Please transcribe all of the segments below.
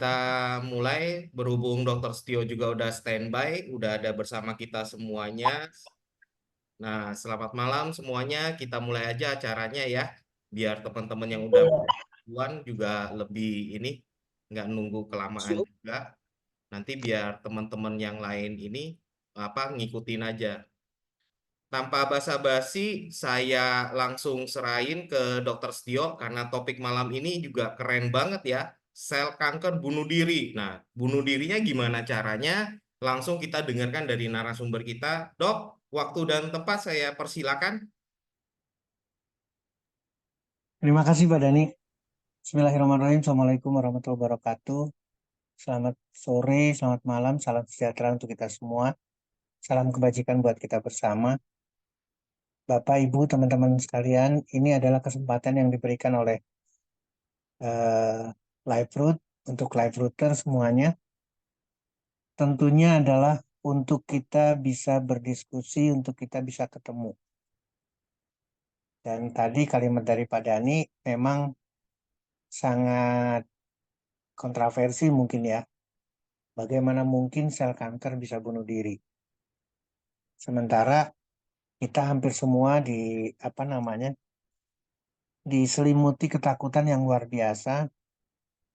kita mulai. Berhubung Dokter Setio juga udah standby, udah ada bersama kita semuanya. Nah, selamat malam semuanya. Kita mulai aja acaranya ya, biar teman-teman yang udah duluan juga lebih ini nggak nunggu kelamaan Siap. juga. Nanti biar teman-teman yang lain ini apa ngikutin aja. Tanpa basa-basi, saya langsung serahin ke Dokter Setio karena topik malam ini juga keren banget ya. Sel kanker bunuh diri. Nah, bunuh dirinya gimana caranya? Langsung kita dengarkan dari narasumber kita. Dok, waktu dan tempat saya persilakan. Terima kasih Pak Dani. Bismillahirrahmanirrahim. Assalamualaikum warahmatullahi wabarakatuh. Selamat sore, selamat malam, salam sejahtera untuk kita semua. Salam kebajikan buat kita bersama. Bapak, Ibu, teman-teman sekalian, ini adalah kesempatan yang diberikan oleh eh, Liveroot untuk Live Router semuanya. Tentunya adalah untuk kita bisa berdiskusi, untuk kita bisa ketemu. Dan tadi kalimat dari Pak Dani memang sangat kontroversi mungkin ya. Bagaimana mungkin sel kanker bisa bunuh diri? Sementara kita hampir semua apa namanya diselimuti ketakutan yang luar biasa.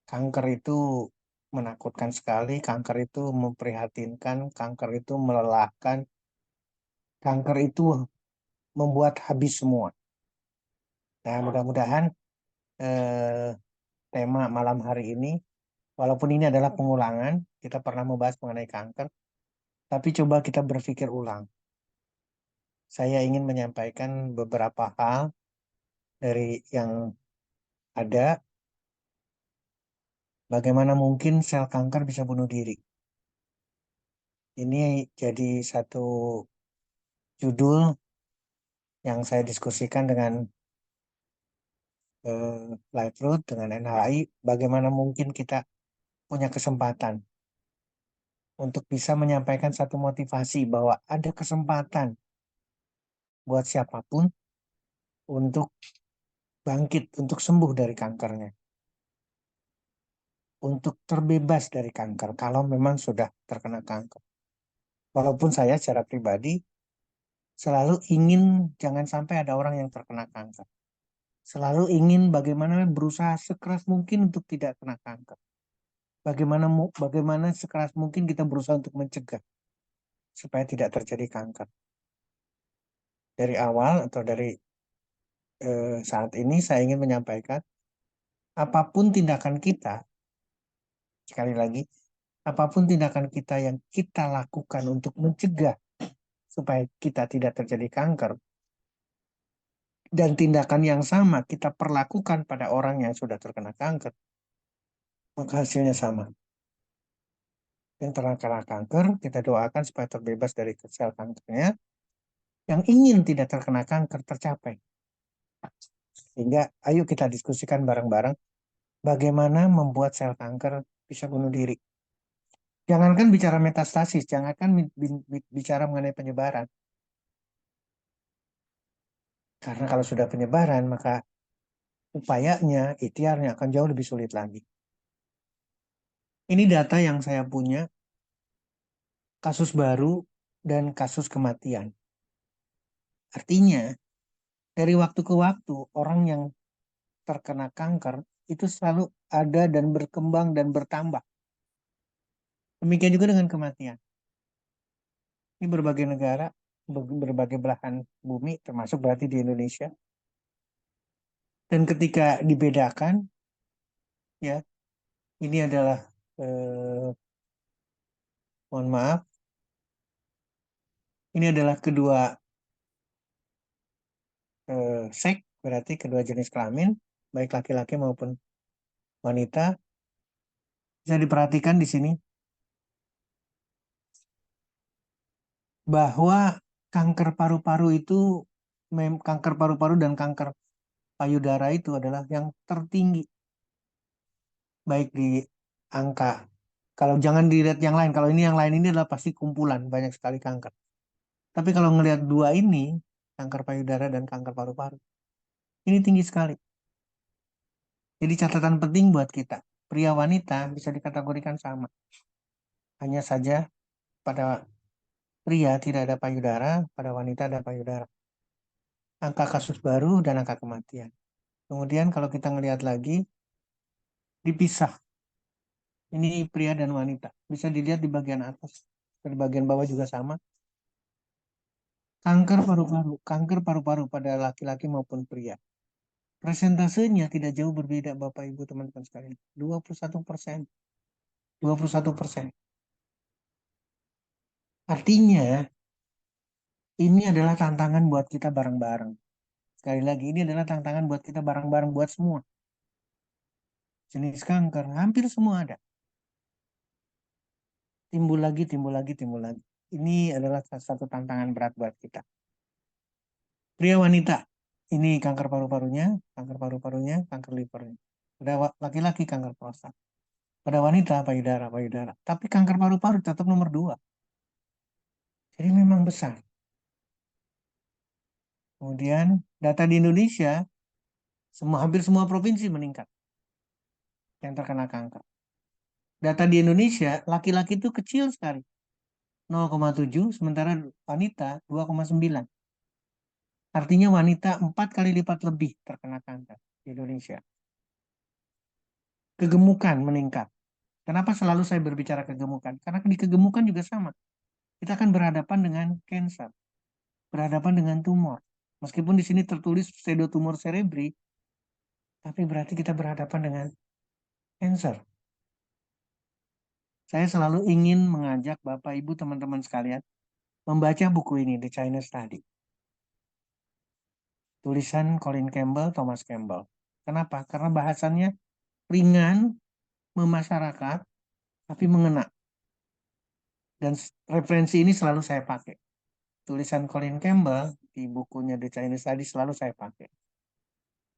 Kanker itu menakutkan sekali, kanker itu memprihatinkan, kanker itu melelahkan, kanker itu membuat habis semua. Nah, mudah-mudahan eh, tema malam hari ini, walaupun ini adalah pengulangan, kita pernah membahas mengenai kanker, tapi coba kita berpikir ulang. Saya ingin menyampaikan beberapa hal dari yang ada. Bagaimana mungkin sel kanker bisa bunuh diri? Ini jadi satu judul yang saya diskusikan dengan Liveroot, dengan NHI. Bagaimana mungkin kita punya kesempatan untuk bisa menyampaikan satu motivasi bahwa ada kesempatan buat siapapun untuk bangkit, untuk sembuh dari kankernya, untuk terbebas dari kanker kalau memang sudah terkena kanker. Walaupun saya secara pribadi selalu ingin jangan sampai ada orang yang terkena kanker. Selalu ingin bagaimana berusaha sekeras mungkin untuk tidak kena kanker. Bagaimana sekeras mungkin kita berusaha untuk mencegah supaya tidak terjadi kanker. Dari awal atau dari saat ini saya ingin menyampaikan apapun tindakan kita, sekali lagi, apapun tindakan kita yang kita lakukan untuk mencegah supaya kita tidak terjadi kanker, dan tindakan yang sama kita perlakukan pada orang yang sudah terkena kanker, maka hasilnya sama. Yang terkena kanker, kita doakan supaya terbebas dari sel kankernya. Yang ingin tidak terkena kanker tercapai. Sehingga ayo kita diskusikan bareng-bareng bagaimana membuat sel kanker bisa bunuh diri. Jangankan bicara metastasis, jangankan bicara mengenai penyebaran. Karena kalau sudah penyebaran, maka upayanya, ikhtiarnya akan jauh lebih sulit lagi. Ini data yang saya punya, kasus baru dan kasus kematian. Artinya, dari waktu ke waktu, orang yang terkena kanker itu selalu ada dan berkembang dan bertambah. Demikian juga dengan kematian. Ini berbagai negara, berbagai belahan bumi, termasuk berarti di Indonesia. Dan ketika dibedakan, ya, ini adalah, mohon maaf, ini adalah kedua seks, berarti kedua jenis kelamin, baik laki-laki maupun wanita. Bisa diperhatikan di sini bahwa kanker paru-paru itu, kanker paru-paru dan kanker payudara itu adalah yang tertinggi, baik di angka. Kalau jangan dilihat yang lain, kalau ini yang lain ini adalah pasti kumpulan banyak sekali kanker. Tapi kalau ngelihat dua ini, kanker payudara dan kanker paru-paru, ini tinggi sekali. Jadi catatan penting buat kita. pria wanita bisa dikategorikan sama. Hanya saja pada pria tidak ada payudara, pada wanita ada payudara. Angka kasus baru dan angka kematian. Kemudian kalau kita ngelihat lagi, dipisah. Ini pria dan wanita. Bisa dilihat di bagian atas. Di bagian bawah juga sama. Kanker paru-paru pada laki-laki maupun pria. Presentasenya tidak jauh berbeda Bapak Ibu teman-teman sekalian. 21%. 21%. Artinya ini adalah tantangan buat kita bareng-bareng. Sekali lagi ini adalah tantangan buat kita bareng-bareng buat semua. Jenis kanker hampir semua ada. Timbul lagi, timbul lagi, timbul lagi. Ini adalah salah satu tantangan berat buat kita. Pria wanita, ini kanker paru-parunya, kanker livernya. Pada laki-laki kanker prostat. Pada wanita payudara, payudara. Tapi kanker paru-paru tetap nomor 2. Jadi memang besar. Kemudian data di Indonesia, hampir semua provinsi meningkat yang terkena kanker. Data di Indonesia, laki-laki itu kecil sekali. 0,7, sementara wanita 2,9. Artinya wanita 4 kali lipat lebih terkena kanker di Indonesia. Kegemukan meningkat. Kenapa selalu saya berbicara kegemukan? Karena di kegemukan juga sama. Kita akan berhadapan dengan cancer, berhadapan dengan tumor. Meskipun di sini tertulis pseudotumor cerebri, tapi berarti kita berhadapan dengan cancer. Saya selalu ingin mengajak Bapak, Ibu, teman-teman sekalian membaca buku ini, The China Study. Tulisan Colin Campbell, Thomas Campbell. Kenapa? Karena bahasannya ringan, memasyarakat, tapi mengena. Dan referensi ini selalu saya pakai. Tulisan Colin Campbell di bukunya The China Study selalu saya pakai.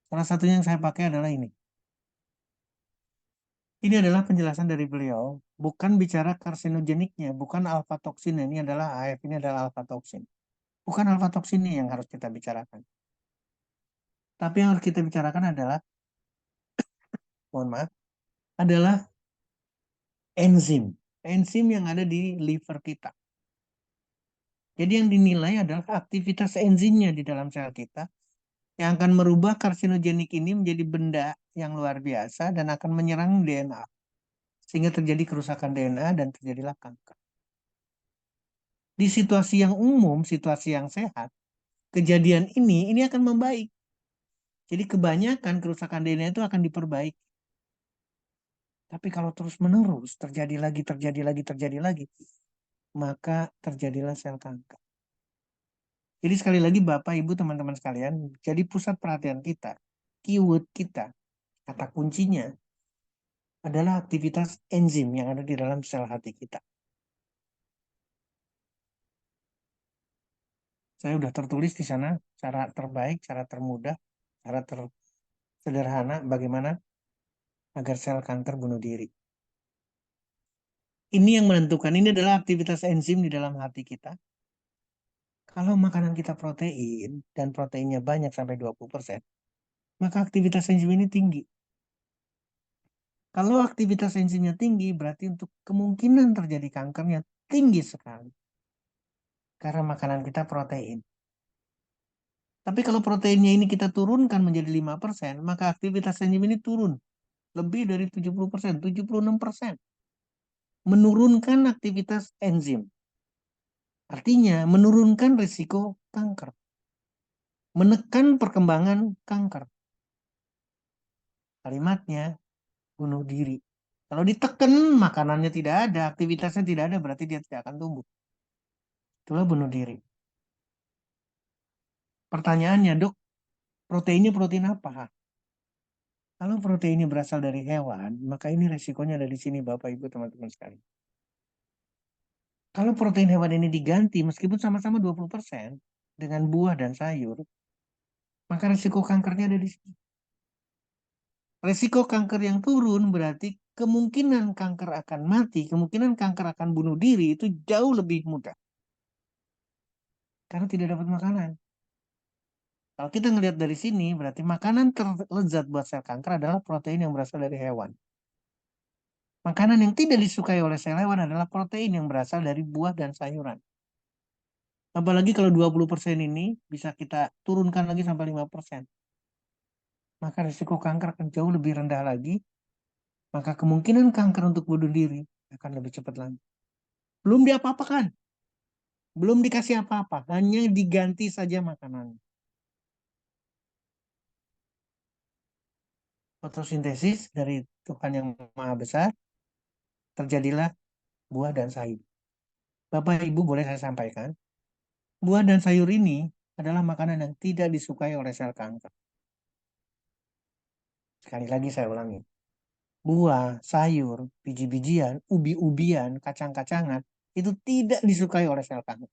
Salah satunya yang saya pakai adalah ini. Ini adalah penjelasan dari beliau, bukan bicara karsinogeniknya, bukan alfa toksinnya, ini adalah AF, ini adalah alfa toksin. Bukan alfa toksinnya yang harus kita bicarakan. Tapi yang harus kita bicarakan adalah, mohon maaf, adalah enzim. Enzim yang ada di liver kita. Jadi yang dinilai adalah aktivitas enzimnya di dalam sel kita yang akan merubah karsinogenik ini menjadi benda yang luar biasa dan akan menyerang DNA. Sehingga terjadi kerusakan DNA dan terjadilah kanker. Di situasi yang umum, situasi yang sehat, kejadian ini akan membaik. Jadi kebanyakan kerusakan DNA itu akan diperbaiki. Tapi kalau terus-menerus terjadi lagi, maka terjadilah sel kanker. Jadi sekali lagi Bapak, Ibu, teman-teman sekalian, jadi pusat perhatian kita, keyword kita, kata kuncinya adalah aktivitas enzim yang ada di dalam sel hati kita. Saya sudah tertulis di sana cara terbaik, cara termudah, cara tersederhana bagaimana agar sel kanker bunuh diri. Ini yang menentukan, ini adalah aktivitas enzim di dalam hati kita. Kalau makanan kita protein, dan proteinnya banyak sampai 20%, maka aktivitas enzim ini tinggi. Kalau aktivitas enzimnya tinggi, berarti untuk kemungkinan terjadi kankernya tinggi sekali. Karena makanan kita protein. Tapi kalau proteinnya ini kita turunkan menjadi 5%, maka aktivitas enzim ini turun. Lebih dari 70%, 76%. Menurunkan aktivitas enzim. Artinya menurunkan risiko kanker. Menekan perkembangan kanker. Kalimatnya bunuh diri. Kalau ditekan makanannya tidak ada, aktivitasnya tidak ada, berarti dia tidak akan tumbuh. Itulah bunuh diri. Pertanyaannya, Dok, proteinnya protein apa? Kalau proteinnya berasal dari hewan, maka ini resikonya ada di sini Bapak Ibu teman-teman sekalian. Kalau protein hewan ini diganti meskipun sama-sama 20% dengan buah dan sayur, maka resiko kankernya ada di sini. Resiko kanker yang turun berarti kemungkinan kanker akan mati, kemungkinan kanker akan bunuh diri itu jauh lebih mudah. Karena tidak dapat makanan. Kalau kita ngelihat dari sini, berarti makanan terlezat buat sel kanker adalah protein yang berasal dari hewan. Makanan yang tidak disukai oleh sel hewan adalah protein yang berasal dari buah dan sayuran. Apalagi kalau 20% ini bisa kita turunkan lagi sampai 5%. Maka risiko kanker akan jauh lebih rendah lagi. Maka kemungkinan kanker untuk bunuh diri akan lebih cepat lagi. Belum diapa-apakan. Belum dikasih apa-apa. Hanya diganti saja makanan. Fotosintesis dari Tuhan yang Maha Besar. Terjadilah buah dan sayur. Bapak Ibu boleh saya sampaikan. Buah dan sayur ini adalah makanan yang tidak disukai oleh sel kanker. Sekali lagi saya ulangi. Buah, sayur, biji-bijian, ubi-ubian, kacang-kacangan itu tidak disukai oleh sel kanker.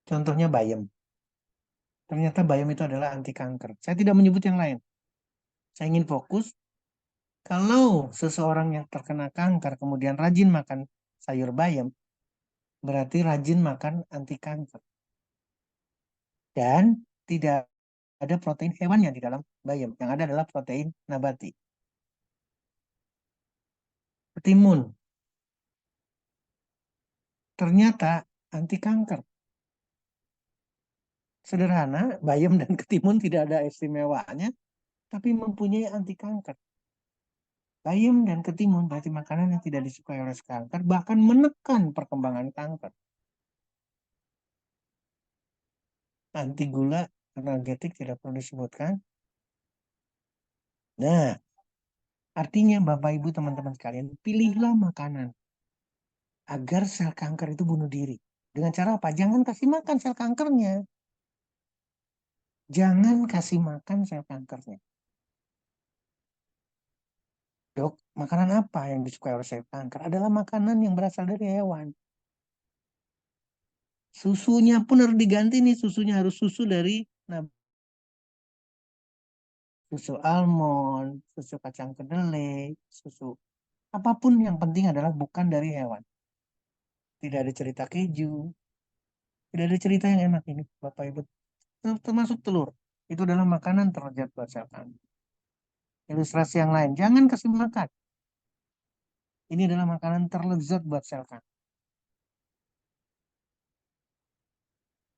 Contohnya bayam. Ternyata bayam itu adalah anti kanker. Saya tidak menyebut yang lain. Saya ingin fokus kalau seseorang yang terkena kanker kemudian rajin makan sayur bayam, berarti rajin makan anti kanker. Dan tidak ada protein hewannya di dalam bayam. Yang ada adalah protein nabati. Ketimun. Ternyata anti kanker. Sederhana, bayam dan ketimun tidak ada istimewanya, tapi mempunyai anti kanker. Bayam dan ketimun berarti makanan yang tidak disukai oleh kanker, bahkan menekan perkembangan kanker. Anti gula, analgetik tidak perlu disebutkan. Nah, artinya Bapak Ibu teman-teman sekalian, pilihlah makanan agar sel kanker itu bunuh diri. Dengan cara apa? Jangan kasih makan sel kankernya. Jangan kasih makan sel kankernya. Dok, makanan apa yang disukai oleh sel kanker? Adalah makanan yang berasal dari hewan. Susunya pun harus diganti nih. Susunya harus susu dari susu almond, susu kacang kedelai, susu apapun yang penting adalah bukan dari hewan. Tidak ada cerita keju, tidak ada cerita yang enak ini, Bapak Ibu. Termasuk telur. Itu adalah makanan terlezat buat sel kanker. Ilustrasi yang lain, jangan kasih makan. Ini adalah makanan terlezat buat sel kanker.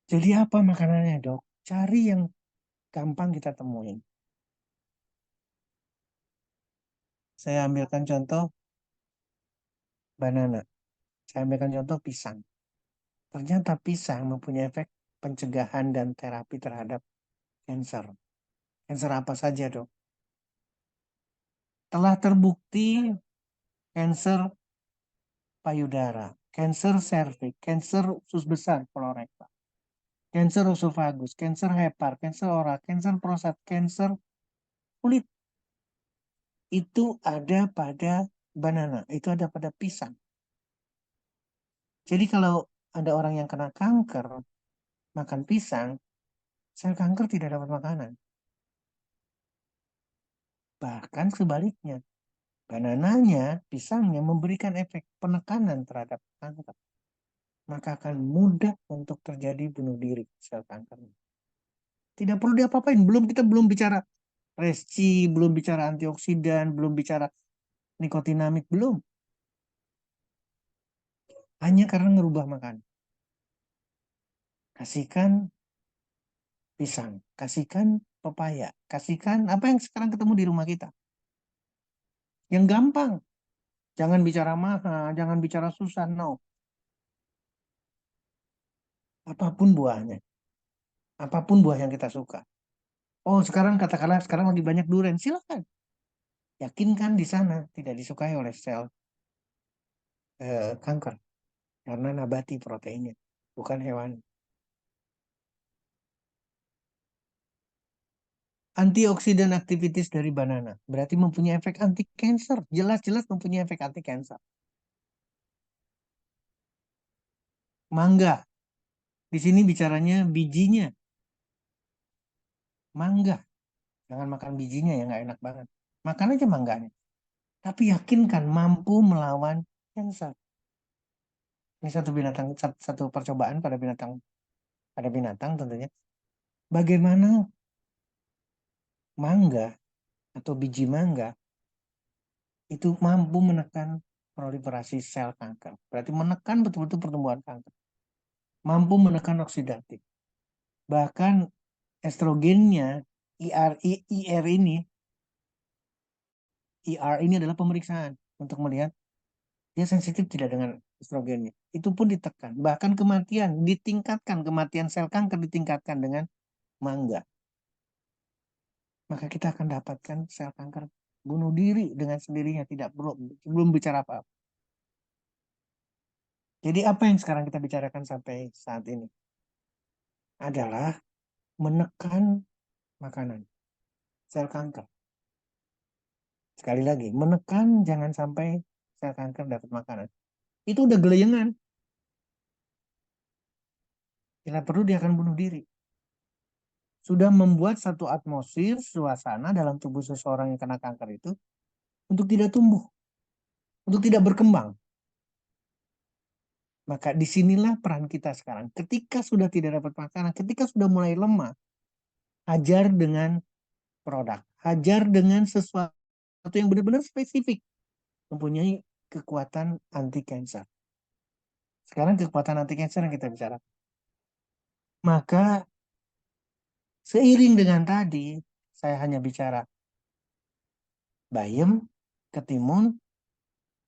Jadi apa makanannya, Dok? Cari yang gampang kita temuin. Saya ambilkan contoh banana. Saya ambilkan contoh pisang. Ternyata pisang mempunyai efek pencegahan dan terapi terhadap cancer. Cancer apa saja, Dok? Telah terbukti cancer payudara, cancer cervix, cancer usus besar kolorektal, cancer esophagus, cancer hepar, cancer oral, cancer prostat, cancer kulit. Itu ada pada banana, itu ada pada pisang. Jadi kalau ada orang yang kena kanker, makan pisang, sel kanker tidak dapat makanan. Bahkan sebaliknya, banananya, pisangnya memberikan efek penekanan terhadap kanker. Maka akan mudah untuk terjadi bunuh diri sel kanker. Tidak perlu diapa-apain. Kita belum bicara resci, belum bicara antioksidan, belum bicara nikotinamid, belum. Hanya karena ngerubah makan. Kasihkan pisang, kasihkan pepaya, kasihkan apa yang sekarang ketemu di rumah kita. Yang gampang. Jangan bicara mahal, jangan bicara susah, no. Apapun buahnya. Apapun buah yang kita suka. Oh, sekarang katakanlah sekarang lagi banyak durian. Silakan. Yakinkan di sana tidak disukai oleh sel kanker. Karena nabati proteinnya, bukan hewan. Antioksidan aktivitas dari banana berarti mempunyai efek anti cancer. Jelas-jelas mempunyai efek anti cancer. Mangga. Di sini bicaranya bijinya. Mangga. Jangan makan bijinya ya nggak enak banget. Makan aja mangganya. Tapi yakinkan mampu melawan cancer. Ini satu binatang, satu percobaan pada binatang tentunya. Bagaimana mangga atau biji mangga itu mampu menekan proliferasi sel kanker. Berarti menekan betul-betul pertumbuhan kanker. Mampu menekan oksidatif. Bahkan estrogennya, IR ini adalah pemeriksaan untuk melihat dia sensitif tidak dengan estrogennya. Itu pun ditekan. Bahkan kematian ditingkatkan, kematian sel kanker ditingkatkan dengan mangga. Maka kita akan dapatkan sel kanker bunuh diri dengan sendirinya, tidak perlu belum bicara apa-apa. Jadi apa yang sekarang kita bicarakan sampai saat ini adalah menekan makanan, sel kanker. Sekali lagi, menekan jangan sampai sel kanker dapat makanan. Itu udah geleyengan. Bila perlu dia akan bunuh diri. Sudah membuat satu atmosfer, suasana dalam tubuh seseorang yang kena kanker itu untuk tidak tumbuh, untuk tidak berkembang. Maka disinilah peran kita sekarang. Ketika sudah tidak dapat makanan, ketika sudah mulai lemah, hajar dengan produk. Hajar dengan sesuatu yang benar-benar spesifik. Mempunyai kekuatan anti cancer. Sekarang kekuatan anti cancer yang kita bicara. Maka seiring dengan tadi, saya hanya bicara bayam, ketimun,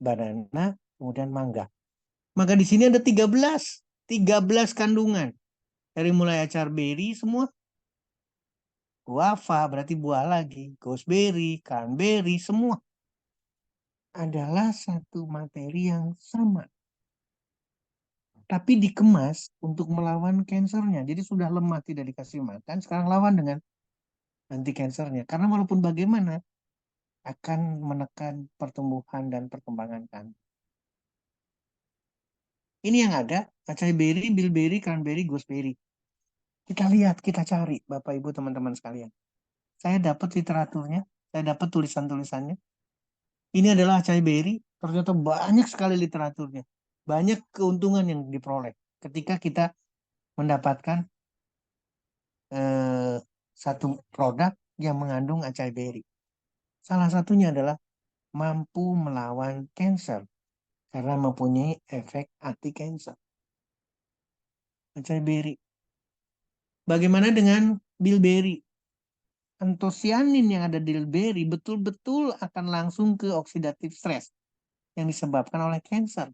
banana, kemudian mangga. Maka di sini ada 13 kandungan. Dari mulai acar berry semua, guava berarti buah lagi, gooseberry, cranberry semua adalah satu materi yang sama. Tapi dikemas untuk melawan kansernya. Jadi sudah lemah tidak dikasih makan, sekarang lawan dengan anti kansernya. Karena walaupun bagaimana akan menekan pertumbuhan dan perkembangan kanker. Ini yang ada, acai berry, bilberry, cranberry, gooseberry. Kita lihat, kita cari, Bapak Ibu teman-teman sekalian. Saya dapat literaturnya, saya dapat tulisan-tulisannya. Ini adalah acai berry, ternyata banyak sekali literaturnya. Banyak keuntungan yang diperoleh ketika kita mendapatkan eh, satu produk yang mengandung acai berry. Salah satunya adalah mampu melawan kanker karena mempunyai efek anti kanker. Acai berry. Bagaimana dengan bilberry? Antosianin yang ada di bilberry betul-betul akan langsung ke oxidative stress yang disebabkan oleh kanker.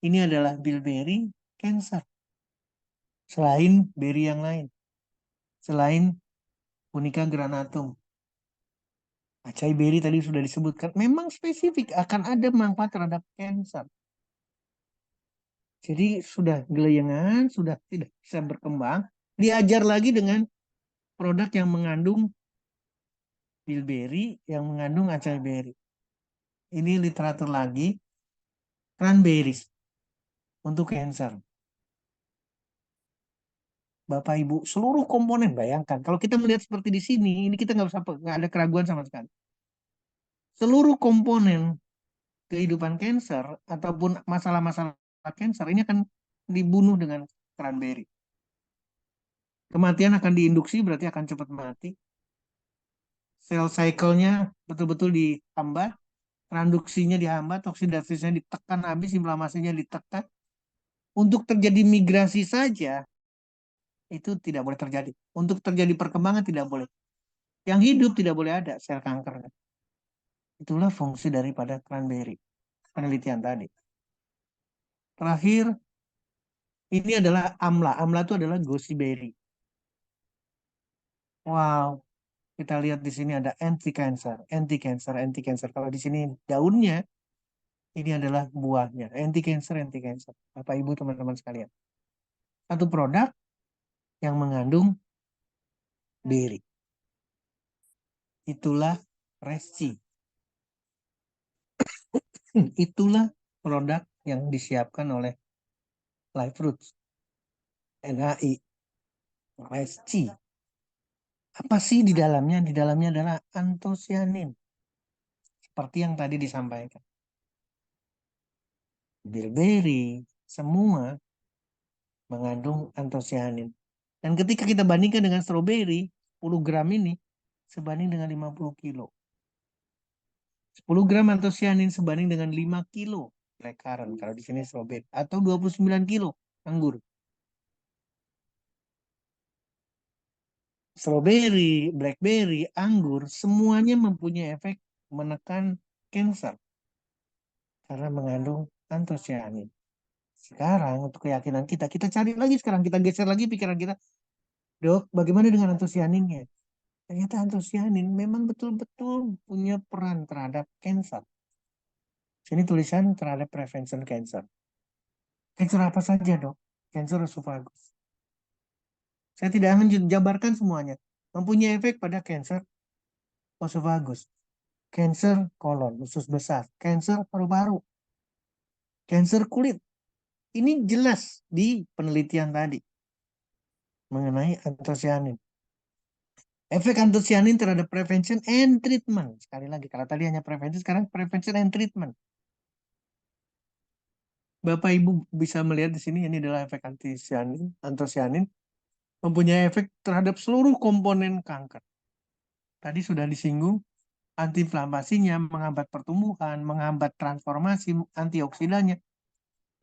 Ini adalah bilberry cancer. Selain berry yang lain. Selain Punica granatum. Acai berry tadi sudah disebutkan. Memang spesifik akan ada manfaat terhadap kanker. Jadi sudah geleyengan, sudah tidak bisa berkembang. Diajar lagi dengan produk yang mengandung bilberry, yang mengandung acai berry. Ini literatur lagi. Cranberries untuk cancer. Bapak Ibu, seluruh komponen bayangkan. Kalau kita melihat seperti di sini, ini kita nggak ada keraguan sama sekali. Seluruh komponen kehidupan cancer ataupun masalah-masalah cancer ini akan dibunuh dengan cranberry. Kematian akan diinduksi, berarti akan cepat mati. Sel cycle-nya betul-betul dihambat, transduksinya dihambat, oksidasinya ditekan habis, inflamasinya ditekan. Untuk terjadi migrasi saja, itu tidak boleh terjadi. Untuk terjadi perkembangan tidak boleh. Yang hidup tidak boleh ada sel kanker. Itulah fungsi daripada cranberry. Penelitian tadi. Terakhir, ini adalah amla. Amla itu adalah goji berry. Wow, kita lihat di sini ada anti cancer, anti cancer, anti cancer. Kalau di sini daunnya, ini adalah buahnya. Anti cancer, anti cancer. Bapak Ibu teman-teman sekalian. Satu produk yang mengandung berry. Itulah resi. Itulah produk yang disiapkan oleh Live Roots. NHI. Resi. Apa sih di dalamnya? Di dalamnya adalah antosianin. Seperti yang tadi disampaikan. Bilberry, semua mengandung antosianin. Dan ketika kita bandingkan dengan stroberi, 10 gram ini, sebanding dengan 50 kilo. 10 gram antosianin sebanding dengan 5 kilo blackcurrant, kalau di sini strawberry, atau 29 kilo anggur. Strawberry, blackberry, anggur, semuanya mempunyai efek menekan kanker karena mengandung antosianin. Sekarang untuk keyakinan kita, kita cari lagi sekarang, kita geser lagi pikiran kita, dok, bagaimana dengan antosianinnya? Ternyata antosianin memang betul-betul punya peran terhadap kanker. Sini tulisan terhadap prevention cancer. Kanker apa saja, dok? Kanker esophagus. Saya tidak akan jabarkan semuanya. Mempunyai efek pada kanker esophagus, kanker kolon, usus besar, kanker paru-paru, kanker kulit. Ini jelas di penelitian tadi mengenai antosianin. Efek antosianin terhadap prevention and treatment. Sekali lagi, kalau tadi hanya prevention, sekarang prevention and treatment. Bapak Ibu bisa melihat di sini, ini adalah efek antosianin mempunyai efek terhadap seluruh komponen kanker. Tadi sudah disinggung, antiinflamasinya, menghambat pertumbuhan, menghambat transformasi, antioksidannya,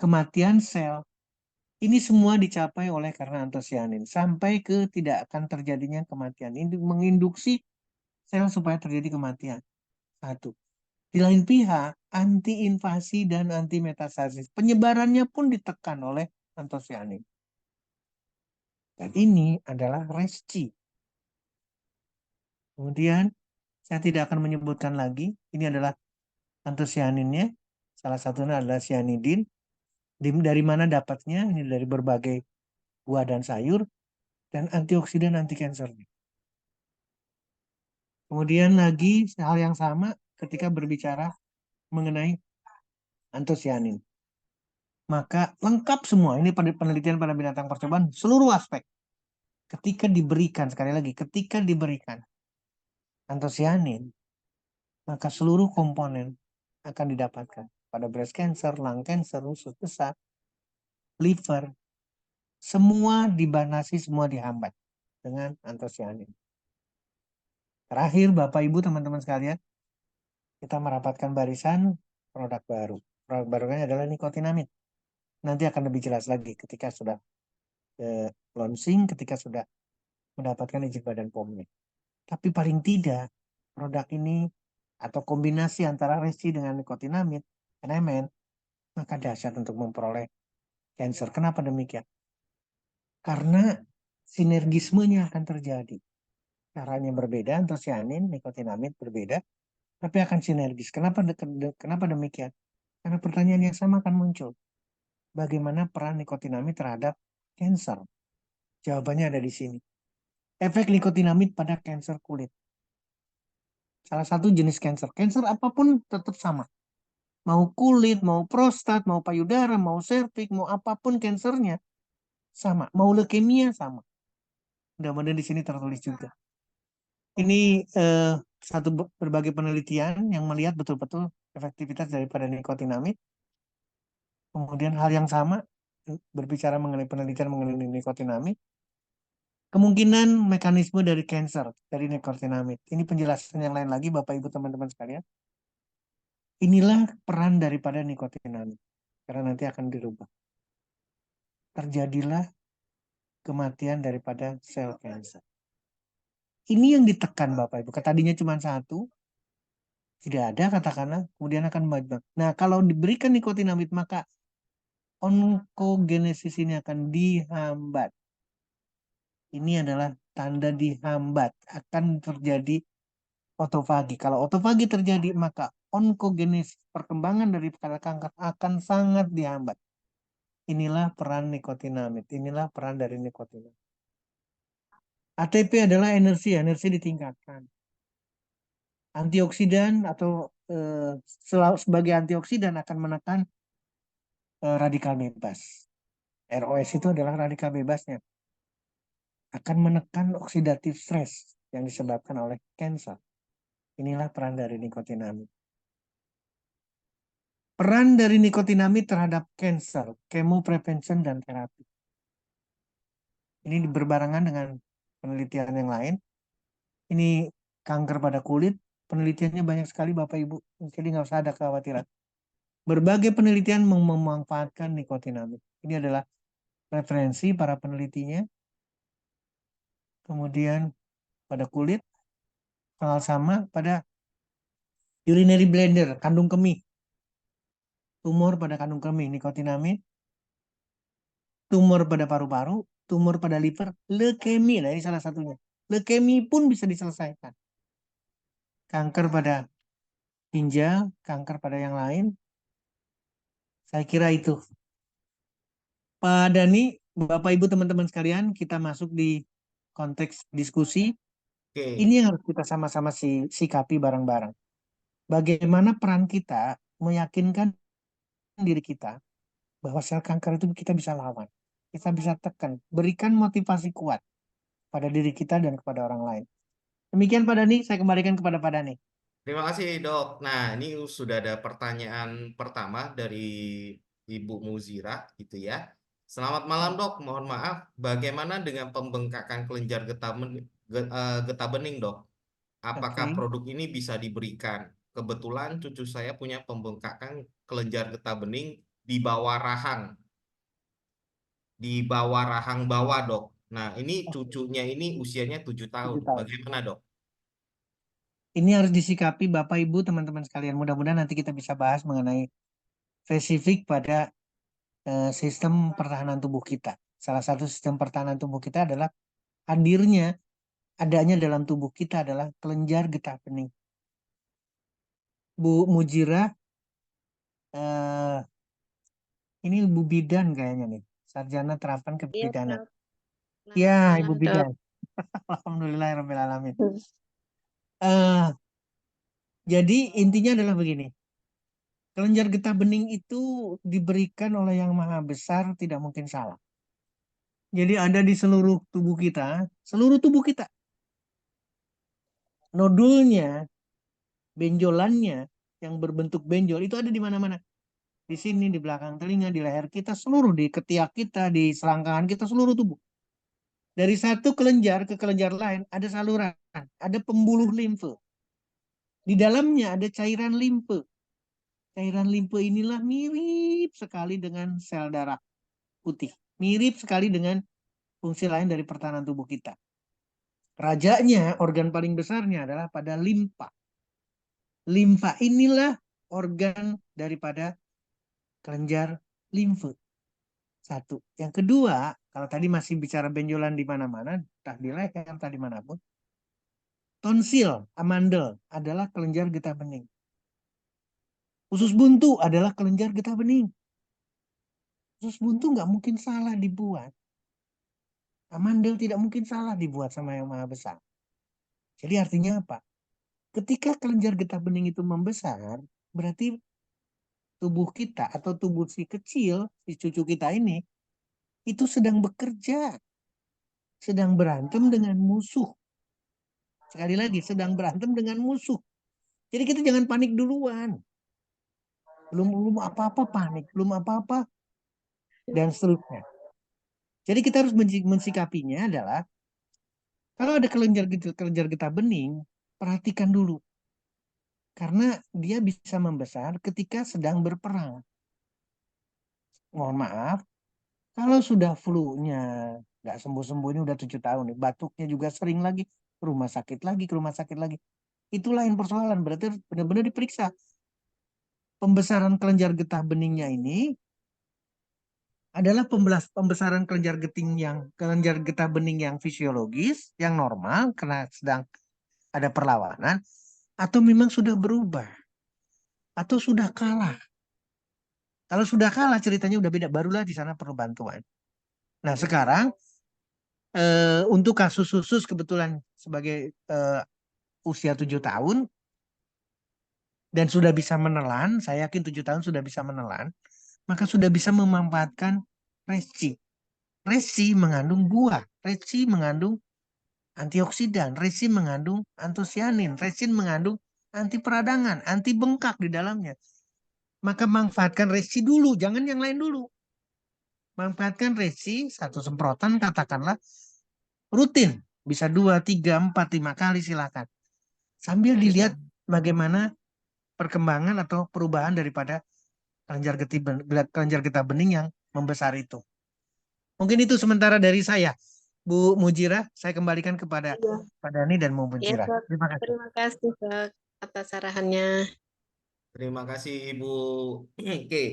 kematian sel. Ini semua dicapai oleh karena antosianin. Sampai ke tidak akan terjadinya kematian. Ini menginduksi sel supaya terjadi kematian. Satu. Di lain pihak, anti-invasi dan anti-metastasis. Penyebarannya pun ditekan oleh antosianin. Dan ini adalah resci. Kemudian, saya tidak akan menyebutkan lagi. Ini adalah antosianinnya. Salah satunya adalah cyanidin. Dari mana dapatnya? Ini dari berbagai buah dan sayur. Dan antioksidan anti-kanser. Kemudian lagi hal yang sama ketika berbicara mengenai antosianin. Maka lengkap semua. Ini penelitian pada binatang percobaan. Seluruh aspek. Ketika diberikan, sekali lagi, ketika diberikan antosianin, maka seluruh komponen akan didapatkan. Pada breast cancer, lung cancer, usus besar, liver, semua dibanasi, semua dihambat dengan antosianin. Terakhir, Bapak Ibu, teman-teman sekalian, kita merapatkan barisan produk baru. Produk barunya adalah nikotinamid. Nanti akan lebih jelas lagi ketika sudah launching, ketika sudah mendapatkan izin Badan POM-nya. Tapi paling tidak, produk ini atau kombinasi antara resi dengan nikotinamid, NMN, maka dahsyat untuk memperoleh kanker. Kenapa demikian? Karena sinergismenya akan terjadi. Caranya berbeda, antosianin, nikotinamid berbeda, tapi akan sinergis. Kenapa demikian? Karena pertanyaan yang sama akan muncul. Bagaimana peran nikotinamid terhadap kanker? Jawabannya ada di sini. Efek nikotinamid pada kanker kulit. Salah satu jenis kanker. Kanker apapun tetap sama. Mau kulit, mau prostat, mau payudara, mau serviks, mau apapun kankernya sama. Mau leukemia sama. Mudah-mudahan di sini tertulis juga. Ini satu berbagai penelitian yang melihat betul-betul efektivitas daripada nikotinamid. Kemudian hal yang sama berbicara mengenai penelitian mengenai nikotinamid. Kemungkinan mekanisme dari kanker dari nikotinamid. Ini penjelasan yang lain lagi, Bapak Ibu teman-teman sekalian. Inilah peran daripada nikotinamid. Karena nanti akan dirubah. Terjadilah kematian daripada sel kanker. Ini yang ditekan Bapak Ibu. Tadinya cuma satu, tidak ada katakanlah, kemudian akan banyak. Nah, kalau diberikan nikotinamid maka onkogenesis ini akan dihambat. Ini adalah tanda dihambat. Akan terjadi otofagi. Kalau otofagi terjadi, maka onkogenesis, perkembangan dari kanker akan sangat dihambat. Inilah peran nikotinamid. Inilah peran dari nikotinamid. ATP adalah energi ditingkatkan. Antioksidan atau sebagai antioksidan akan menekan radikal bebas. ROS itu adalah radikal bebasnya. Akan menekan oksidatif stres yang disebabkan oleh kanker. Inilah peran dari nikotinamid. Peran dari nikotinamid terhadap kanker, chemoprevention dan terapi. Ini berbarengan dengan penelitian yang lain. Ini kanker pada kulit, penelitiannya banyak sekali Bapak Ibu. Jadi nggak usah ada kekhawatiran. Berbagai penelitian memanfaatkan nikotinamid. Ini adalah referensi para penelitinya. Kemudian pada kulit, hal sama pada urinary bladder, kandung kemih, tumor pada kandung kemih, nikotinamid, tumor pada paru-paru, tumor pada liver, leukemia. Nah, ini salah satunya. Leukemia pun bisa diselesaikan. Kanker pada ginjal, kanker pada yang lain. Saya kira itu. Pak Dani, Bapak Ibu teman-teman sekalian, kita masuk di konteks diskusi. Ini Oke. yang harus kita sama-sama sikapi bareng-bareng. Bagaimana peran kita meyakinkan diri kita bahwa sel kanker itu kita bisa lawan. Kita bisa tekan. Berikan motivasi kuat pada diri kita dan kepada orang lain. Demikian Pak Dani, saya kembalikan kepada Pak Dani. Terima kasih, Dok. Nah, ini sudah ada pertanyaan pertama dari Ibu Muzira, gitu ya. Selamat malam, Dok. Mohon maaf, bagaimana dengan pembengkakan kelenjar getah bening, Dok? Apakah Oke. produk ini bisa diberikan? Kebetulan cucu saya punya pembengkakan kelenjar getah bening di bawah rahang, bawah, Dok. Nah, ini Oke. cucunya ini usianya 7 tahun. 7 tahun. Bagaimana, Dok? Ini harus disikapi Bapak Ibu teman-teman sekalian. Mudah-mudahan nanti kita bisa bahas mengenai spesifik pada sistem pertahanan tubuh kita. Salah satu sistem pertahanan tubuh kita adalah hadirnya, adanya dalam tubuh kita adalah kelenjar getah bening. Bu Mujirah, eh, ini Ibu Bidan kayaknya nih, Sarjana Terapan Iya, Kebidanan. Dok. Ya, Selamat malam, Ibu Dok. Bidan. Alhamdulillahirrahmanirrahim. Eh, jadi intinya adalah begini. Kelenjar getah bening itu diberikan oleh Yang Maha Besar, tidak mungkin salah. Jadi ada di seluruh tubuh kita. Nodulnya, benjolannya yang berbentuk benjol itu ada di mana-mana. Di sini, di belakang telinga, di leher kita, seluruh di ketiak kita, di selangkangan kita, seluruh tubuh. Dari satu kelenjar ke kelenjar lain ada saluran, ada pembuluh limfe. Di dalamnya ada cairan limfe. Cairan limfe inilah mirip sekali dengan sel darah putih. Mirip sekali dengan fungsi lain dari pertahanan tubuh kita. Rajanya, organ paling besarnya adalah pada limpa. Limfa inilah organ daripada kelenjar limfe. Satu. Yang kedua, kalau tadi masih bicara benjolan di mana-mana, entah di leher, entah di manapun, tonsil, amandel adalah kelenjar getah bening. Usus buntu adalah kelenjar getah bening. Usus buntu nggak mungkin salah dibuat. Amandel tidak mungkin salah dibuat sama Yang Maha Besar. Jadi artinya apa? Ketika kelenjar getah bening itu membesar, berarti tubuh kita atau tubuh si kecil, si cucu kita ini, itu sedang bekerja, sedang berantem dengan musuh. Sekali lagi, sedang berantem dengan musuh. Jadi kita jangan panik duluan. Belum belum apa-apa panik, belum apa-apa dan seterusnya. Jadi kita harus mensikapinya adalah kalau ada kelenjar getah bening, perhatikan dulu karena dia bisa membesar ketika sedang berperang. Mohon maaf, kalau sudah flu-nya nggak sembuh-sembuh ini udah 7 tahun nih, batuknya juga sering lagi, ke rumah sakit lagi, ke rumah sakit lagi. Itu lain persoalan, berarti benar-benar diperiksa. Pembesaran kelenjar getah beningnya ini adalah pembesaran kelenjar getah bening yang fisiologis, yang normal karena sedang ada perlawanan, atau memang sudah berubah, atau sudah kalah. Kalau sudah kalah ceritanya udah beda, barulah di sana perlu bantuan. Nah sekarang untuk kasus khusus kebetulan sebagai usia 7 tahun dan sudah bisa menelan, saya yakin 7 tahun sudah bisa menelan, maka sudah bisa memanfaatkan resi. Resi mengandung buah, resi mengandung antioksidan, resin mengandung antosianin, resin mengandung anti peradangan, anti bengkak di dalamnya. Maka manfaatkan resi dulu, jangan yang lain dulu. Manfaatkan resi satu semprotan katakanlah rutin, bisa 2, 3, 4, 5 kali silakan. sambil dilihat bagaimana perkembangan atau perubahan daripada kelenjar getah bening yang membesar itu. Mungkin itu sementara dari saya. Bu Mujira, saya kembalikan kepada Iya, Pak Dani dan Bu ya, Mujira. Dok. Terima kasih. Terima kasih, Dok, atas arahannya. Terima kasih Ibu. Oke,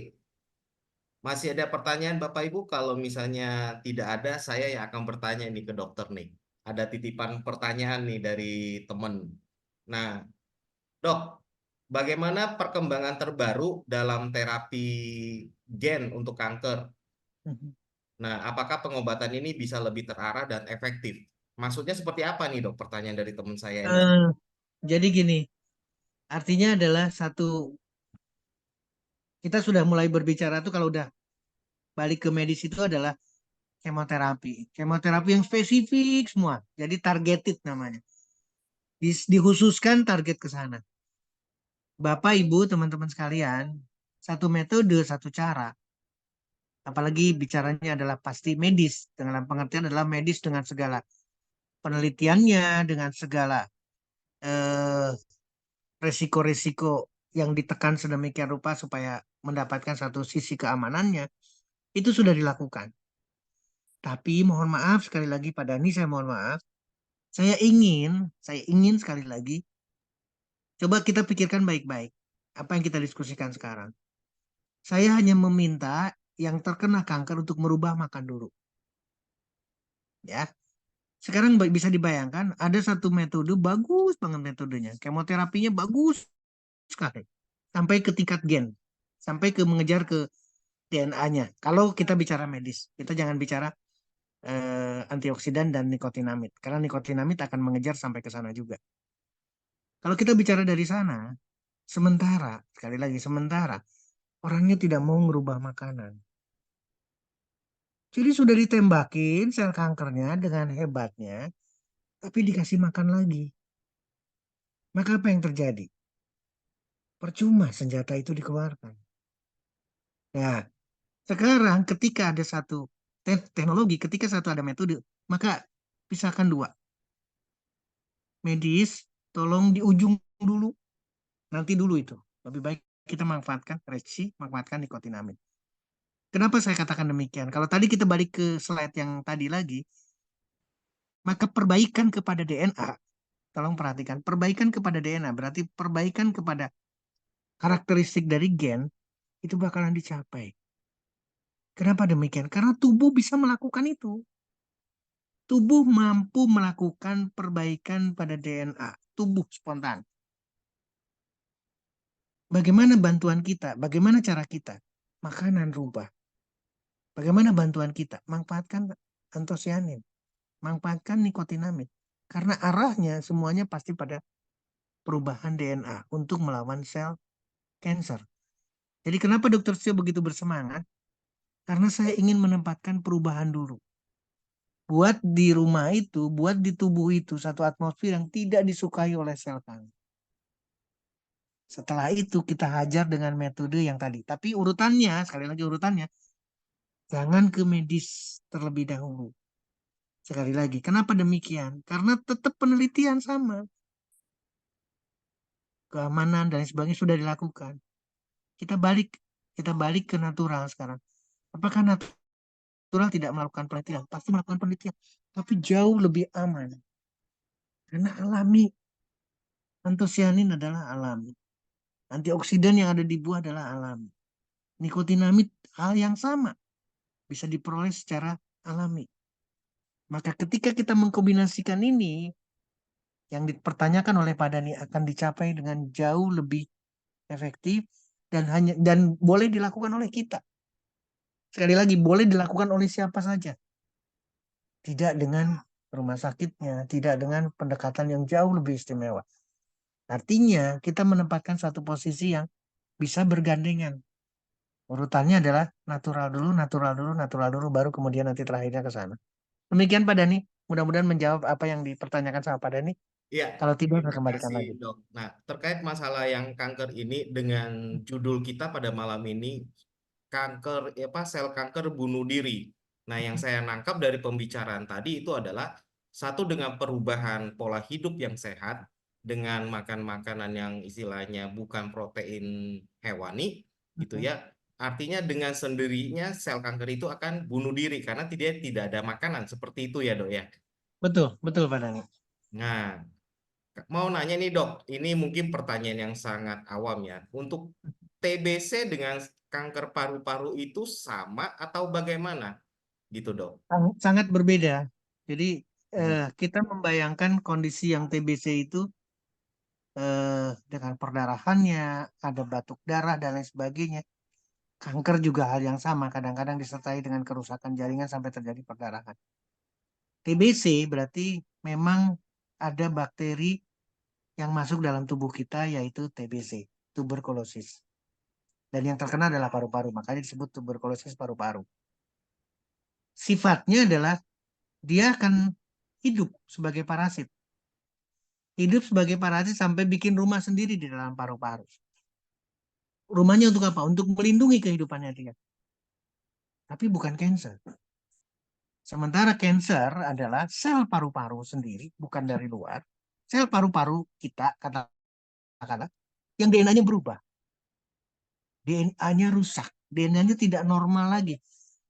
masih ada pertanyaan Bapak Ibu? Kalau misalnya tidak ada, saya yang akan bertanya nih ke dokter nih. Ada titipan pertanyaan nih dari teman. Nah, Dok, bagaimana perkembangan terbaru dalam terapi gen untuk kanker? Nah, apakah pengobatan ini bisa lebih terarah dan efektif? Maksudnya seperti apa nih, Dok? Pertanyaan dari teman saya ini. Eh, jadi gini, artinya adalah satu, kita sudah mulai berbicara tuh kalau udah balik ke medis itu adalah kemoterapi. Kemoterapi yang spesifik semua. Jadi targeted namanya. Dikhususkan target ke sana. Bapak, Ibu, teman-teman sekalian, satu metode, satu cara. Apalagi bicaranya adalah pasti medis. Dalam pengertian adalah medis dengan segala penelitiannya, dengan segala eh, resiko-resiko yang ditekan sedemikian rupa supaya mendapatkan satu sisi keamanannya, itu sudah dilakukan. Tapi mohon maaf sekali lagi Pak Dani, saya mohon maaf. Saya ingin sekali lagi, coba kita pikirkan baik-baik apa yang kita diskusikan sekarang. Saya hanya meminta yang terkena kanker untuk merubah makan dulu. Ya, sekarang bisa dibayangkan ada satu metode bagus banget metodenya. Kemoterapinya bagus sekali. Sampai ke tingkat gen. Sampai ke mengejar ke DNA-nya. Kalau kita bicara medis, kita jangan bicara antioksidan dan nikotinamid. Karena nikotinamid akan mengejar sampai ke sana juga. Kalau kita bicara dari sana, sementara, sekali lagi sementara, orangnya tidak mau merubah makanan. Jadi sudah ditembakin sel kankernya dengan hebatnya, tapi dikasih makan lagi. Maka apa yang terjadi? Percuma senjata itu dikeluarkan. Nah, sekarang ketika ada satu teknologi, ketika satu ada metode, maka pisahkan dua. Medis, tolong di ujung dulu, nanti dulu itu. Lebih baik kita manfaatkan resi, manfaatkan nikotinamid. Kenapa saya katakan demikian? Kalau tadi kita balik ke slide yang tadi lagi, maka perbaikan kepada DNA, tolong perhatikan, perbaikan kepada DNA berarti perbaikan kepada karakteristik dari gen itu bakalan dicapai. Kenapa demikian? Karena tubuh bisa melakukan itu. Tubuh mampu melakukan perbaikan pada DNA. Tubuh spontan. Bagaimana bantuan kita? Bagaimana cara kita? Makanan rubah. Bagaimana bantuan kita? Manfaatkan antosianin. Manfaatkan nikotinamid. Karena arahnya semuanya pasti pada perubahan DNA untuk melawan sel cancer. Jadi kenapa Dokter Sio begitu bersemangat? Karena saya ingin menempatkan perubahan dulu. Buat di rumah itu, buat di tubuh itu satu atmosfer yang tidak disukai oleh sel kanker. Setelah itu kita hajar dengan metode yang tadi. Tapi urutannya, sekali lagi urutannya, jangan ke medis terlebih dahulu. Sekali lagi, kenapa demikian? Karena tetap penelitian sama. Keamanan dan sebagainya sudah dilakukan. Kita balik, kita balik ke natural sekarang. Apakah natural tidak melakukan penelitian? Pasti melakukan penelitian. Tapi jauh lebih aman. Karena alami. Antosianin adalah alami. Antioksidan yang ada di buah adalah alami. Nikotinamid hal yang sama. Bisa diperoleh secara alami. Maka ketika kita mengkombinasikan ini, yang dipertanyakan oleh Pak Dani akan dicapai dengan jauh lebih efektif dan boleh dilakukan oleh kita. Sekali lagi, boleh dilakukan oleh siapa saja. Tidak dengan rumah sakitnya, tidak dengan pendekatan yang jauh lebih istimewa. Artinya, kita menempatkan satu posisi yang bisa bergandengan. Urutannya adalah natural dulu, natural dulu, natural dulu, baru kemudian nanti terakhirnya ke sana. Demikian Pak Dani, mudah-mudahan menjawab apa yang dipertanyakan sama Pak Dani. Ya, Kalau tidak, saya terima kembalikan kasih lagi. dok. Nah, terkait masalah yang kanker ini dengan judul kita pada malam ini, kanker, apa sel kanker bunuh diri. Nah, yang saya nangkap dari pembicaraan tadi itu adalah satu dengan perubahan pola hidup yang sehat, dengan makan makanan yang istilahnya bukan protein hewani, gitu Mhm. ya. Artinya dengan sendirinya sel kanker itu akan bunuh diri karena tidak ada makanan seperti itu ya dok ya. Betul, betul Pak Dani. Nah, mau nanya nih dok, ini mungkin pertanyaan yang sangat awam ya. Untuk TBC dengan kanker paru-paru itu sama atau bagaimana gitu dok? Sangat berbeda. Jadi Hmm. kita membayangkan kondisi yang TBC itu dengan perdarahannya, ada batuk darah dan lain sebagainya. Kanker juga hal yang sama, kadang-kadang disertai dengan kerusakan jaringan sampai terjadi perdarahan. TBC berarti memang ada bakteri yang masuk dalam tubuh kita yaitu TBC, tuberkulosis. Dan yang terkena adalah paru-paru, makanya disebut tuberkulosis paru-paru. Sifatnya adalah dia akan hidup sebagai parasit. Hidup sebagai parasit sampai bikin rumah sendiri di dalam paru-paru. Rumahnya untuk apa? Untuk melindungi kehidupannya dia. Tapi bukan cancer. Sementara cancer adalah sel paru-paru sendiri, bukan dari luar. Sel paru-paru kita, katakanlah, yang DNA-nya berubah. DNA-nya rusak. DNA-nya tidak normal lagi.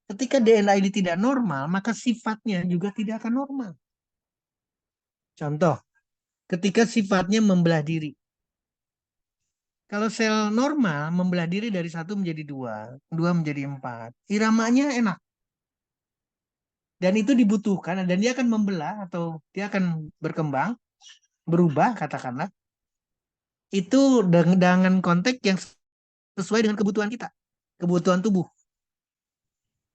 Ketika DNA ini tidak normal, maka sifatnya juga tidak akan normal. Contoh, ketika sifatnya membelah diri. Kalau sel normal membelah diri dari satu menjadi dua, dua menjadi empat. Iramanya enak. Dan itu dibutuhkan dan dia akan membelah atau dia akan berkembang, berubah katakanlah. Itu dengan konteks yang sesuai dengan kebutuhan kita, kebutuhan tubuh.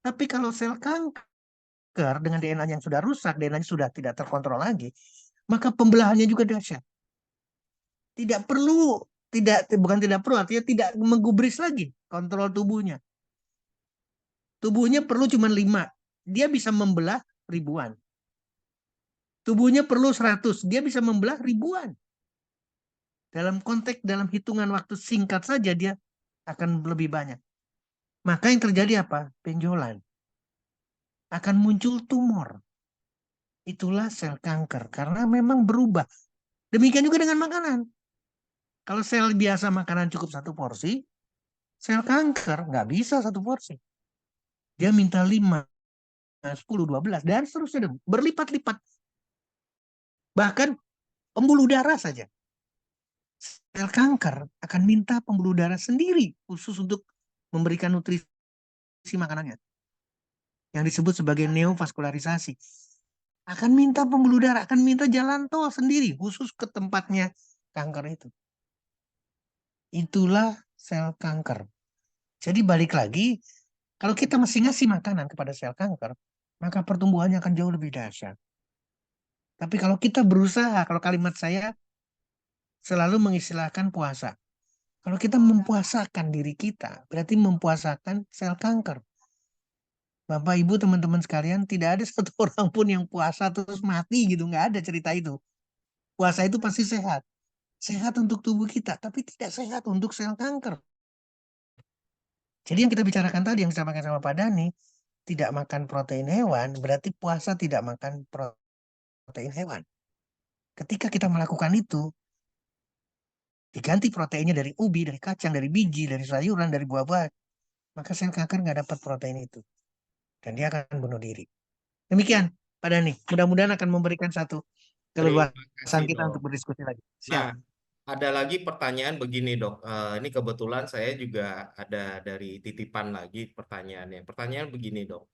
Tapi kalau sel kanker dengan DNA yang sudah rusak, DNA-nya sudah tidak terkontrol lagi, maka pembelahannya juga dahsyat. Tidak perlu, bukan tidak perlu, artinya tidak menggubris lagi kontrol tubuhnya. Tubuhnya perlu cuma 5, dia bisa membelah ribuan. Tubuhnya perlu 100, dia bisa membelah ribuan. Dalam konteks, dalam hitungan waktu singkat saja dia akan lebih banyak. Maka yang terjadi apa? Benjolan. Akan muncul tumor. Itulah sel kanker. Karena memang berubah. Demikian juga dengan makanan. Kalau sel biasa makanan cukup 1 porsi, sel kanker nggak bisa 1 porsi. Dia minta 5, 10, 12, dan seterusnya. Berlipat-lipat. Bahkan pembuluh darah saja. Sel kanker akan minta pembuluh darah sendiri khusus untuk memberikan nutrisi makanannya. Yang disebut sebagai neovaskularisasi. Akan minta pembuluh darah, akan minta jalan tol sendiri khusus ke tempatnya kanker itu. Itulah sel kanker. Jadi balik lagi, kalau kita masih ngasih makanan kepada sel kanker, maka pertumbuhannya akan jauh lebih dahsyat. Tapi kalau kita berusaha, kalau kalimat saya selalu mengistilahkan puasa. Kalau kita mempuasakan diri kita, berarti mempuasakan sel kanker. Bapak, Ibu, teman-teman sekalian, tidak ada satu orang pun yang puasa terus mati gitu. Nggak ada cerita itu. Puasa itu pasti sehat. Sehat untuk tubuh kita, tapi tidak sehat untuk sel kanker. Jadi yang kita bicarakan tadi, yang disampaikan sama Pak Dani, tidak makan protein hewan, berarti puasa tidak makan protein hewan. Ketika kita melakukan itu, diganti proteinnya dari ubi, dari kacang, dari biji, dari sayuran, dari buah-buahan, maka sel kanker nggak dapat protein itu. Dan dia akan bunuh diri. Demikian, Pak Dani. Mudah-mudahan akan memberikan satu Terima keleluasan kasih kita dok. untuk berdiskusi lagi. Siap. Nah, ada lagi pertanyaan begini dok. Ini kebetulan saya juga ada dari titipan lagi pertanyaannya. Pertanyaan begini dok.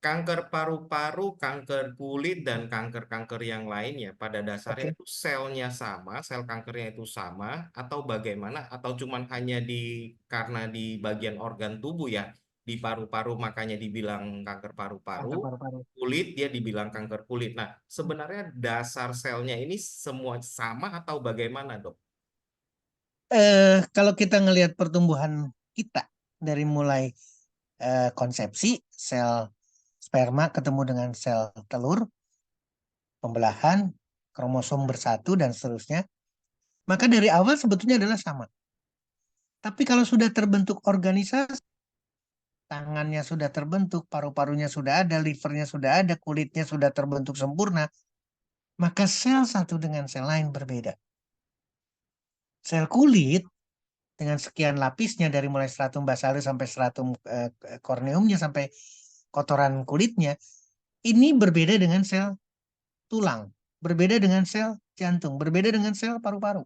Kanker paru-paru, kanker kulit, dan kanker-kanker yang lainnya pada dasarnya Oke. itu selnya sama, sel kankernya itu sama, atau bagaimana? Atau cuman hanya karena di bagian organ tubuh ya, di paru-paru makanya dibilang kanker paru-paru, Kanker paru-paru. kulit dia dibilang kanker kulit. Nah, sebenarnya dasar selnya ini semua sama atau bagaimana dok? Kalau kita ngelihat pertumbuhan kita dari mulai konsepsi, sel sperma ketemu dengan sel telur, pembelahan, kromosom bersatu, dan seterusnya, maka dari awal sebetulnya adalah sama. Tapi kalau sudah terbentuk organisasi, tangannya sudah terbentuk, paru-parunya sudah ada, livernya sudah ada, kulitnya sudah terbentuk sempurna, maka sel satu dengan sel lain berbeda. Sel kulit dengan sekian lapisnya dari mulai stratum basale sampai stratum korneumnya sampai kotoran kulitnya, ini berbeda dengan sel tulang, berbeda dengan sel jantung, berbeda dengan sel paru-paru,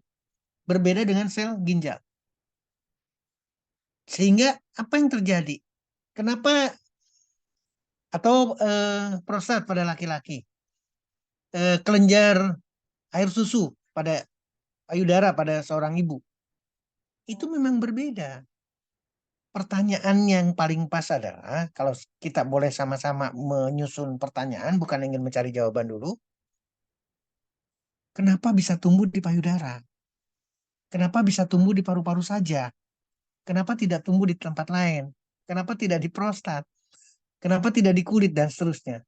berbeda dengan sel ginjal. Sehingga apa yang terjadi? Kenapa atau prostat pada laki-laki, kelenjar air susu pada payudara pada seorang ibu itu memang berbeda. Pertanyaan yang paling pas adalah kalau kita boleh sama-sama menyusun pertanyaan, bukan ingin mencari jawaban dulu. Kenapa bisa tumbuh di payudara? Kenapa bisa tumbuh di paru-paru saja? Kenapa tidak tumbuh di tempat lain? Kenapa tidak di prostat? Kenapa tidak di kulit dan seterusnya?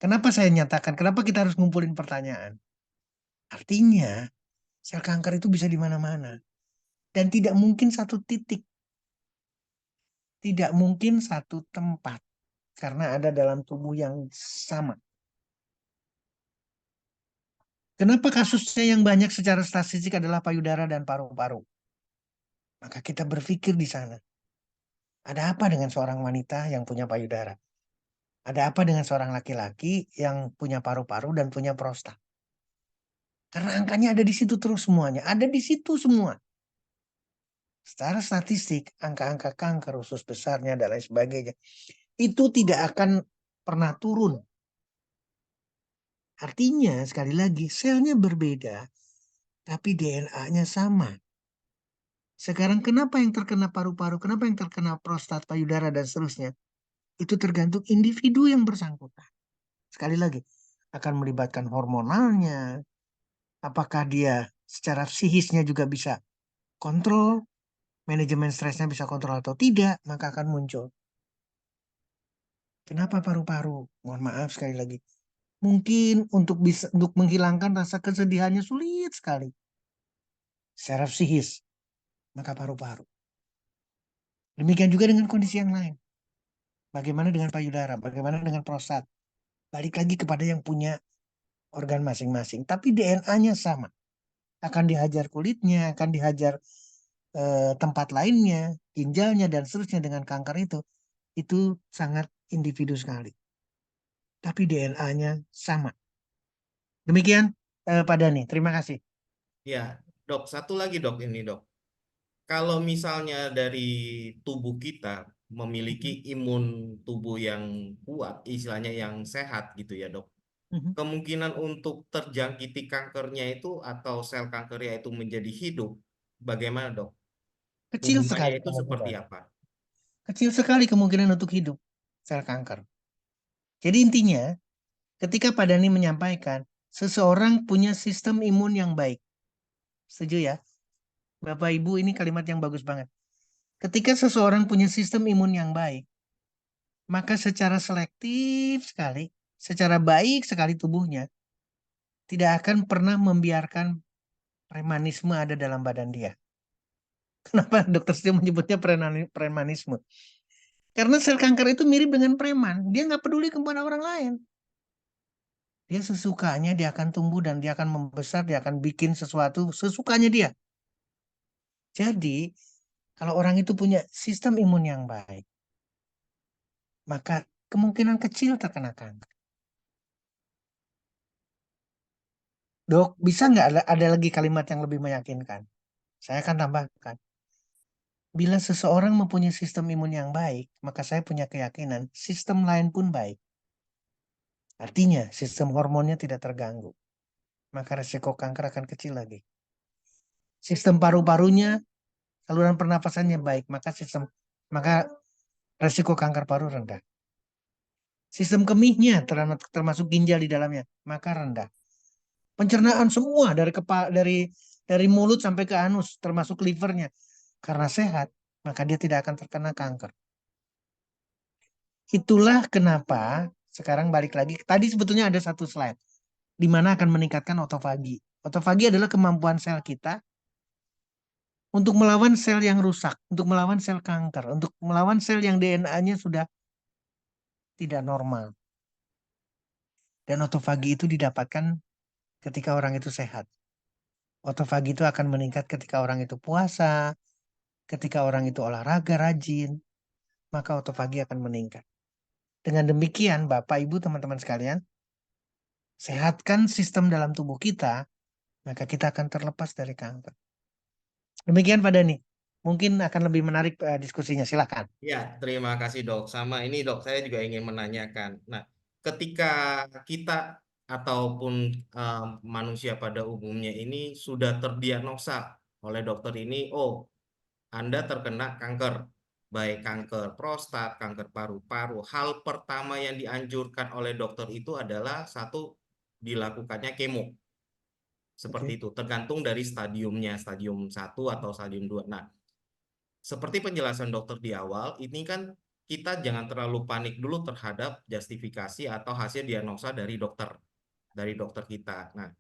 Kenapa saya nyatakan? Kenapa kita harus ngumpulin pertanyaan? Artinya sel kanker itu bisa di mana-mana dan tidak mungkin satu titik, tidak mungkin satu tempat karena ada dalam tubuh yang sama. Kenapa kasusnya yang banyak secara statistik adalah payudara dan paru-paru? Maka kita berpikir di sana. Ada apa dengan seorang wanita yang punya payudara? Ada apa dengan seorang laki-laki yang punya paru-paru dan punya prostat? Karena angkanya ada di situ terus semuanya. Ada di situ semua. Secara statistik, angka-angka kanker, usus besarnya, dan lain sebagainya, itu tidak akan pernah turun. Artinya, sekali lagi, selnya berbeda, tapi DNA-nya sama. Sekarang kenapa yang terkena paru-paru, kenapa yang terkena prostat, payudara, dan seterusnya? Itu tergantung individu yang bersangkutan. Sekali lagi, akan melibatkan hormonalnya, apakah dia secara psikisnya juga bisa kontrol, manajemen stresnya bisa kontrol atau tidak, maka akan muncul. Kenapa paru-paru? Mohon maaf sekali lagi. Mungkin untuk menghilangkan rasa kesedihannya sulit sekali. Secara psikis, maka paru-paru. Demikian juga dengan kondisi yang lain. Bagaimana dengan payudara? Bagaimana dengan prostat? Balik lagi kepada yang punya organ masing-masing. Tapi DNA-nya sama. Akan dihajar kulitnya, akan dihajar tempat lainnya, ginjalnya, dan seterusnya dengan kanker itu. Itu sangat individu sekali. Tapi DNA-nya sama. Demikian Pak Dhani. Terima kasih. Ya, dok, satu lagi dok ini dok. Kalau misalnya dari tubuh kita memiliki imun tubuh yang kuat, istilahnya yang sehat gitu ya dok. Mhm. Kemungkinan untuk terjangkiti kankernya itu atau sel kankernya itu menjadi hidup, bagaimana dok? Kecil Hubungannya sekali itu seperti kemungkinan. apa? Kecil sekali kemungkinan untuk hidup sel kanker. Jadi intinya, ketika Pak Dhani menyampaikan, seseorang punya sistem imun yang baik. Setuju ya? Bapak Ibu, ini kalimat yang bagus banget. Ketika seseorang punya sistem imun yang baik, maka secara selektif sekali, secara baik sekali tubuhnya, tidak akan pernah membiarkan premanisme ada dalam badan dia. Kenapa dokter Setio menyebutnya premanisme? Karena sel kanker itu mirip dengan preman. Dia nggak peduli kepada orang lain. Dia sesukanya, dia akan tumbuh dan dia akan membesar, dia akan bikin sesuatu sesukanya dia. Jadi, kalau orang itu punya sistem imun yang baik, maka kemungkinan kecil terkena kanker. Dok, bisa nggak ada lagi kalimat yang lebih meyakinkan? Saya akan tambahkan. Bila seseorang mempunyai sistem imun yang baik, maka saya punya keyakinan sistem lain pun baik. Artinya, sistem hormonnya tidak terganggu. Maka resiko kanker akan kecil lagi. Sistem paru-parunya, saluran pernapasannya baik, maka resiko kanker paru rendah. Sistem kemihnya termasuk ginjal di dalamnya, maka rendah. Pencernaan semua dari mulut sampai ke anus, termasuk livernya, karena sehat, maka dia tidak akan terkena kanker. Itulah kenapa sekarang balik lagi. Tadi sebetulnya ada satu slide di mana akan meningkatkan otofagi. Otofagi adalah kemampuan sel kita untuk melawan sel yang rusak, untuk melawan sel kanker, untuk melawan sel yang DNA-nya sudah tidak normal. Dan otofagi itu didapatkan ketika orang itu sehat. Otofagi itu akan meningkat ketika orang itu puasa, ketika orang itu olahraga rajin, maka otofagi akan meningkat. Dengan demikian, Bapak, Ibu, teman-teman sekalian, sehatkan sistem dalam tubuh kita, maka kita akan terlepas dari kanker. Demikian Pak Dani. Mungkin akan lebih menarik diskusinya. Silakan. Ya, terima kasih dok. Sama ini dok, saya juga ingin menanyakan. Nah, ketika kita ataupun manusia pada umumnya ini sudah terdiagnosa oleh dokter ini, oh, Anda terkena kanker, baik kanker prostat, kanker paru-paru. Hal pertama yang dianjurkan oleh dokter itu adalah satu, dilakukannya kemo. Seperti Oke. itu, tergantung dari stadiumnya, stadium 1 atau stadium 2. Nah, seperti penjelasan dokter di awal, ini kan kita jangan terlalu panik dulu terhadap justifikasi atau hasil diagnosa dari dokter kita. Nah,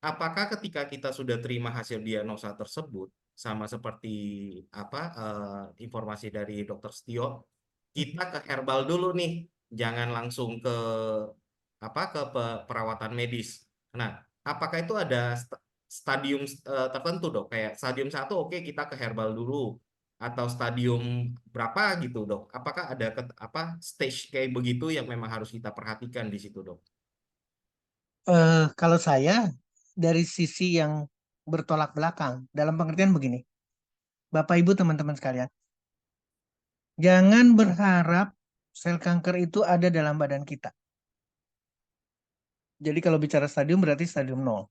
apakah ketika kita sudah terima hasil diagnosa tersebut, sama seperti apa informasi dari dokter Setio, kita ke herbal dulu nih, jangan langsung ke perawatan medis. Nah, apakah itu ada stadium tertentu dok? Kayak stadium 1 oke kita ke herbal dulu, atau stadium berapa gitu dok? Apakah ada stage kayak begitu yang memang harus kita perhatikan di situ dok? Kalau saya dari sisi yang bertolak belakang, dalam pengertian begini, Bapak Ibu teman-teman sekalian, jangan berharap sel kanker itu ada dalam badan kita. Jadi kalau bicara stadium berarti stadium 0.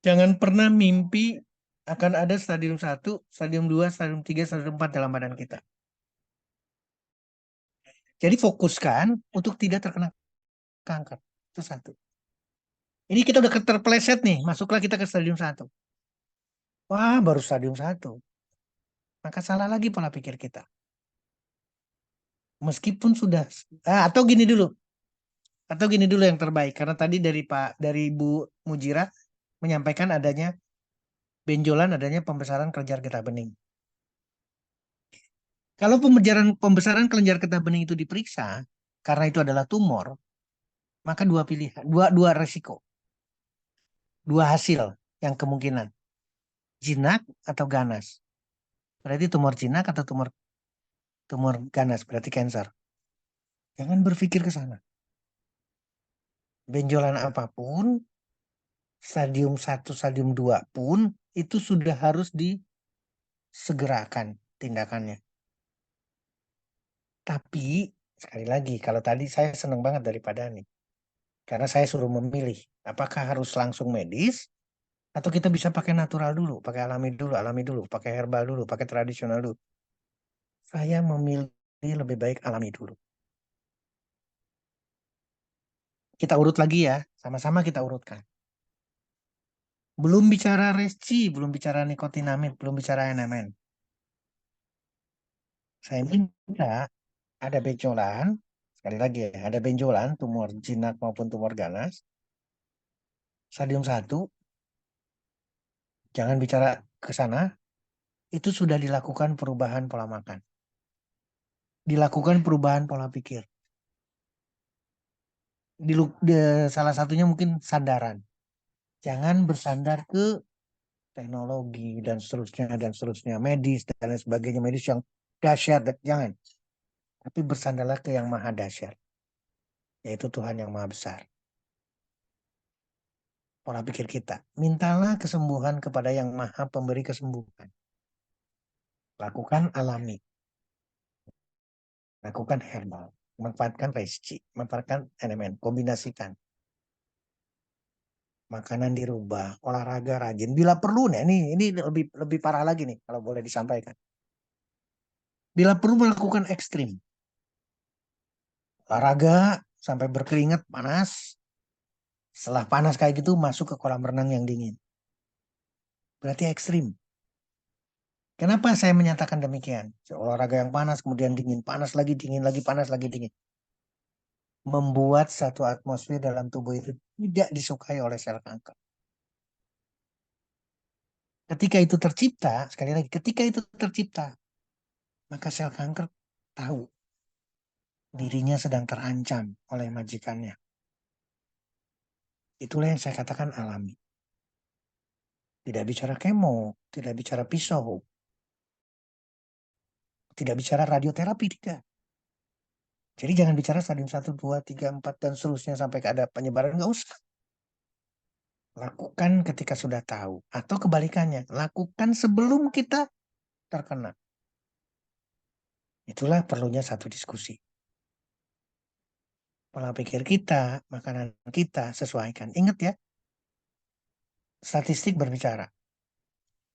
Jangan pernah mimpi akan ada stadium 1, stadium 2, stadium 3, stadium 4 dalam badan kita. Jadi fokuskan untuk tidak terkena kanker. Itu satu. Ini kita udah terpeleset nih, masuklah kita ke stadium 1. Wah, baru stadium 1. Maka salah lagi pola pikir kita. Meskipun sudah, atau gini dulu yang terbaik. Karena tadi dari Bu Mujira menyampaikan adanya benjolan, adanya pembesaran kelenjar getah bening. Kalau pembesaran kelenjar getah bening itu diperiksa, karena itu adalah tumor, maka dua pilihan, dua resiko, dua hasil yang kemungkinan, jinak atau ganas. Berarti tumor jinak atau tumor ganas, berarti cancer. Jangan berpikir ke sana. Benjolan apapun, stadium 1, stadium 2 pun, itu sudah harus disegerakan tindakannya. Tapi, sekali lagi, kalau tadi saya senang banget daripada nih. Karena saya suruh memilih, apakah harus langsung medis, atau kita bisa pakai natural dulu, pakai alami dulu, pakai herbal dulu, pakai tradisional dulu. Saya memilih lebih baik alami dulu. Kita urut lagi ya, sama-sama kita urutkan. Belum bicara resci, belum bicara nikotinamid, belum bicara NMN. Saya minta ada benjolan, sekali lagi ya, ada benjolan, tumor jinak maupun tumor ganas. Stadium 1, jangan bicara ke sana, itu sudah dilakukan perubahan pola makan. Dilakukan perubahan pola pikir. Salah satunya mungkin sandaran. Jangan bersandar ke teknologi dan seterusnya, medis dan lain sebagainya, medis yang dahsyat, jangan. Tapi bersandarlah ke yang maha dahsyat, yaitu Tuhan yang maha besar. Pola pikir kita, mintalah kesembuhan kepada yang maha pemberi kesembuhan. Lakukan alami, lakukan herbal, manfaatkan resci, manfaatkan elemen, kombinasikan. Makanan dirubah, olahraga rajin. Bila perlu nih, ini lebih parah lagi nih kalau boleh disampaikan. Bila perlu melakukan ekstrim, olahraga sampai berkeringat panas. Setelah panas kayak gitu masuk ke kolam renang yang dingin. Berarti ekstrim. Kenapa saya menyatakan demikian? Olahraga yang panas kemudian dingin, panas lagi dingin lagi, panas lagi dingin. Membuat satu atmosfer dalam tubuh itu tidak disukai oleh sel kanker. Ketika itu tercipta, sekali lagi, ketika itu tercipta, maka sel kanker tahu dirinya sedang terancam oleh majikannya. Itulah yang saya katakan alami. Tidak bicara kemo, tidak bicara pisau, tidak bicara radioterapi, tidak. Jadi jangan bicara stadium 1, 2, 3, 4, dan seterusnya sampai ke ada penyebaran, nggak usah. Lakukan ketika sudah tahu. Atau kebalikannya, lakukan sebelum kita terkena. Itulah perlunya satu diskusi. Pola pikir kita, makanan kita, sesuaikan. Ingat ya, statistik berbicara.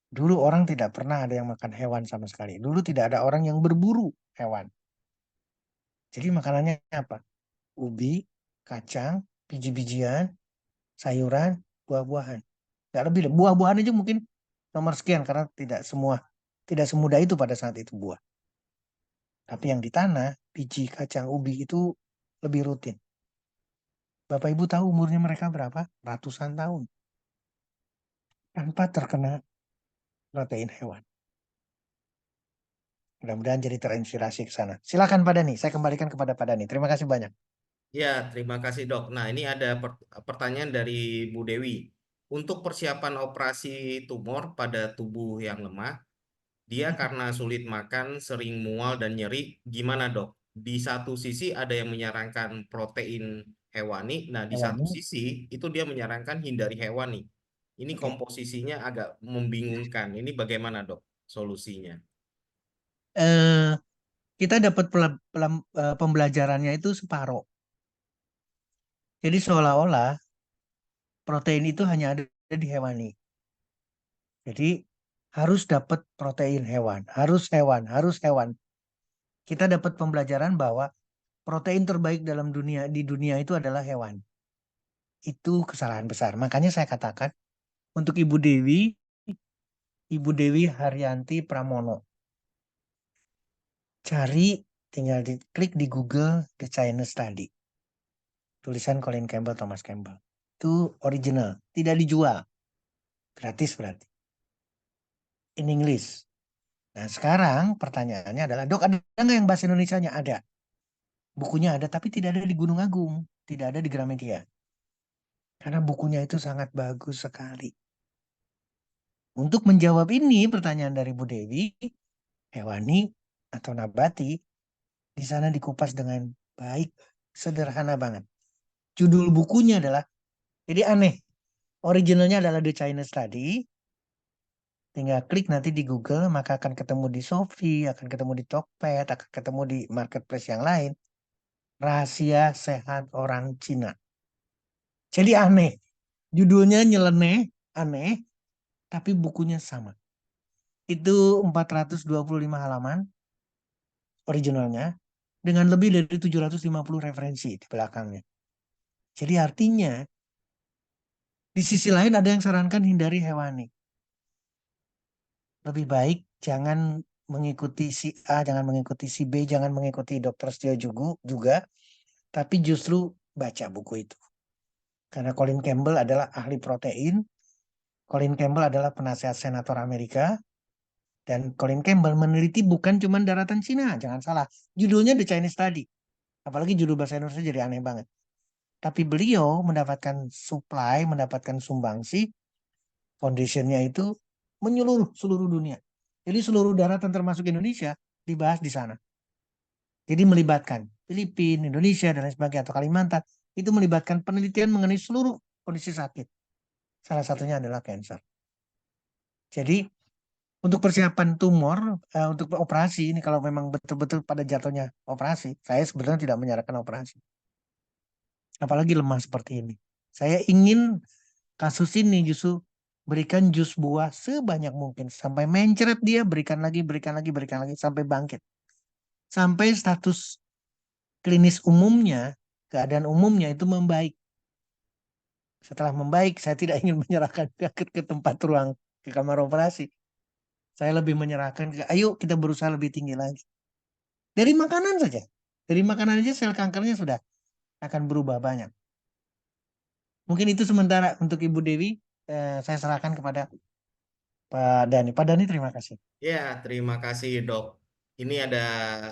Dulu orang tidak pernah ada yang makan hewan sama sekali. Dulu tidak ada orang yang berburu hewan. Jadi makanannya apa? Ubi, kacang, biji-bijian, sayuran, buah-buahan. Nggak lebih. Buah-buahan aja mungkin nomor sekian karena tidak semudah itu pada saat itu buah. Tapi yang di tanah, biji, kacang, ubi itu lebih rutin. Bapak Ibu tahu umurnya mereka berapa? Ratusan tahun. Tanpa terkena protein hewan. Mudah-mudahan jadi terinspirasi ke sana. Silakan Pak Dani, saya kembalikan kepada Pak Dani. Terima kasih banyak. Ya, terima kasih dok. Nah, ini ada pertanyaan dari Bu Dewi. Untuk persiapan operasi tumor pada tubuh yang lemah, dia karena sulit makan, sering mual dan nyeri, gimana dok? Di satu sisi ada yang menyarankan protein hewani, nah di Hewan satu ini, sisi itu dia menyarankan hindari hewani. Ini oke. komposisinya agak membingungkan. Ini bagaimana dok solusinya? Eh, kita dapat pembelajarannya itu separuh. Jadi seolah-olah protein itu hanya ada di hewani. Jadi harus dapat protein hewan, harus hewan, harus hewan. Kita dapat pembelajaran bahwa protein terbaik dalam dunia di dunia itu adalah hewan. Itu kesalahan besar. Makanya saya katakan untuk Ibu Dewi Haryanti Pramono, cari tinggal klik di Google The Chinese Study. Tulisan Colin Campbell, Thomas Campbell. Itu original, tidak dijual. Gratis berarti. In English. Nah sekarang pertanyaannya adalah, dok ada nggak yang bahasa Indonesianya? Ada. Bukunya ada, tapi tidak ada di Gunung Agung. Tidak ada di Gramedia. Karena bukunya itu sangat bagus sekali. Untuk menjawab ini pertanyaan dari Bu Dewi, hewani atau nabati, di sana dikupas dengan baik, sederhana banget. Judul bukunya adalah, jadi aneh, originalnya adalah The China Study, tinggal klik nanti di Google, maka akan ketemu di Shopee, akan ketemu di Tokped, akan ketemu di marketplace yang lain. Rahasia Sehat Orang Cina. Jadi aneh, judulnya nyeleneh, aneh, tapi bukunya sama. Itu 425 halaman originalnya, dengan lebih dari 750 referensi di belakangnya. Jadi artinya, di sisi lain ada yang sarankan hindari hewani. Lebih baik jangan mengikuti si A, jangan mengikuti si B, jangan mengikuti Dokter Setio juga, tapi justru baca buku itu. Karena Colin Campbell adalah ahli protein, Colin Campbell adalah penasehat senator Amerika, dan Colin Campbell meneliti bukan cuma daratan Cina, jangan salah. Judulnya The Chinese Study. Apalagi judul bahasa Indonesia jadi aneh banget. Tapi beliau mendapatkan supply, mendapatkan sumbangsi, foundationnya itu menyeluruh seluruh dunia. Jadi seluruh daratan termasuk Indonesia dibahas di sana. Jadi melibatkan Filipina, Indonesia, dan lain sebagainya, atau Kalimantan. Itu melibatkan penelitian mengenai seluruh kondisi sakit. Salah satunya adalah cancer. Jadi untuk persiapan tumor, untuk operasi, ini kalau memang betul-betul pada jatuhnya operasi, saya sebetulnya tidak menyarankan operasi. Apalagi lemah seperti ini. Saya ingin kasus ini justru berikan jus buah sebanyak mungkin. Sampai mencret dia, berikan lagi, sampai bangkit. Sampai status klinis umumnya, keadaan umumnya itu membaik. Setelah membaik, saya tidak ingin menyerahkan ke tempat ruang, ke kamar operasi. Saya lebih menyerahkan ke, ayo kita berusaha lebih tinggi lagi. Dari makanan saja. Dari makanan aja sel kankernya sudah akan berubah banyak. Mungkin itu sementara untuk Ibu Dewi. Saya serahkan kepada Pak Dani. Pak Dani, terima kasih. Ya, terima kasih dok. Ini ada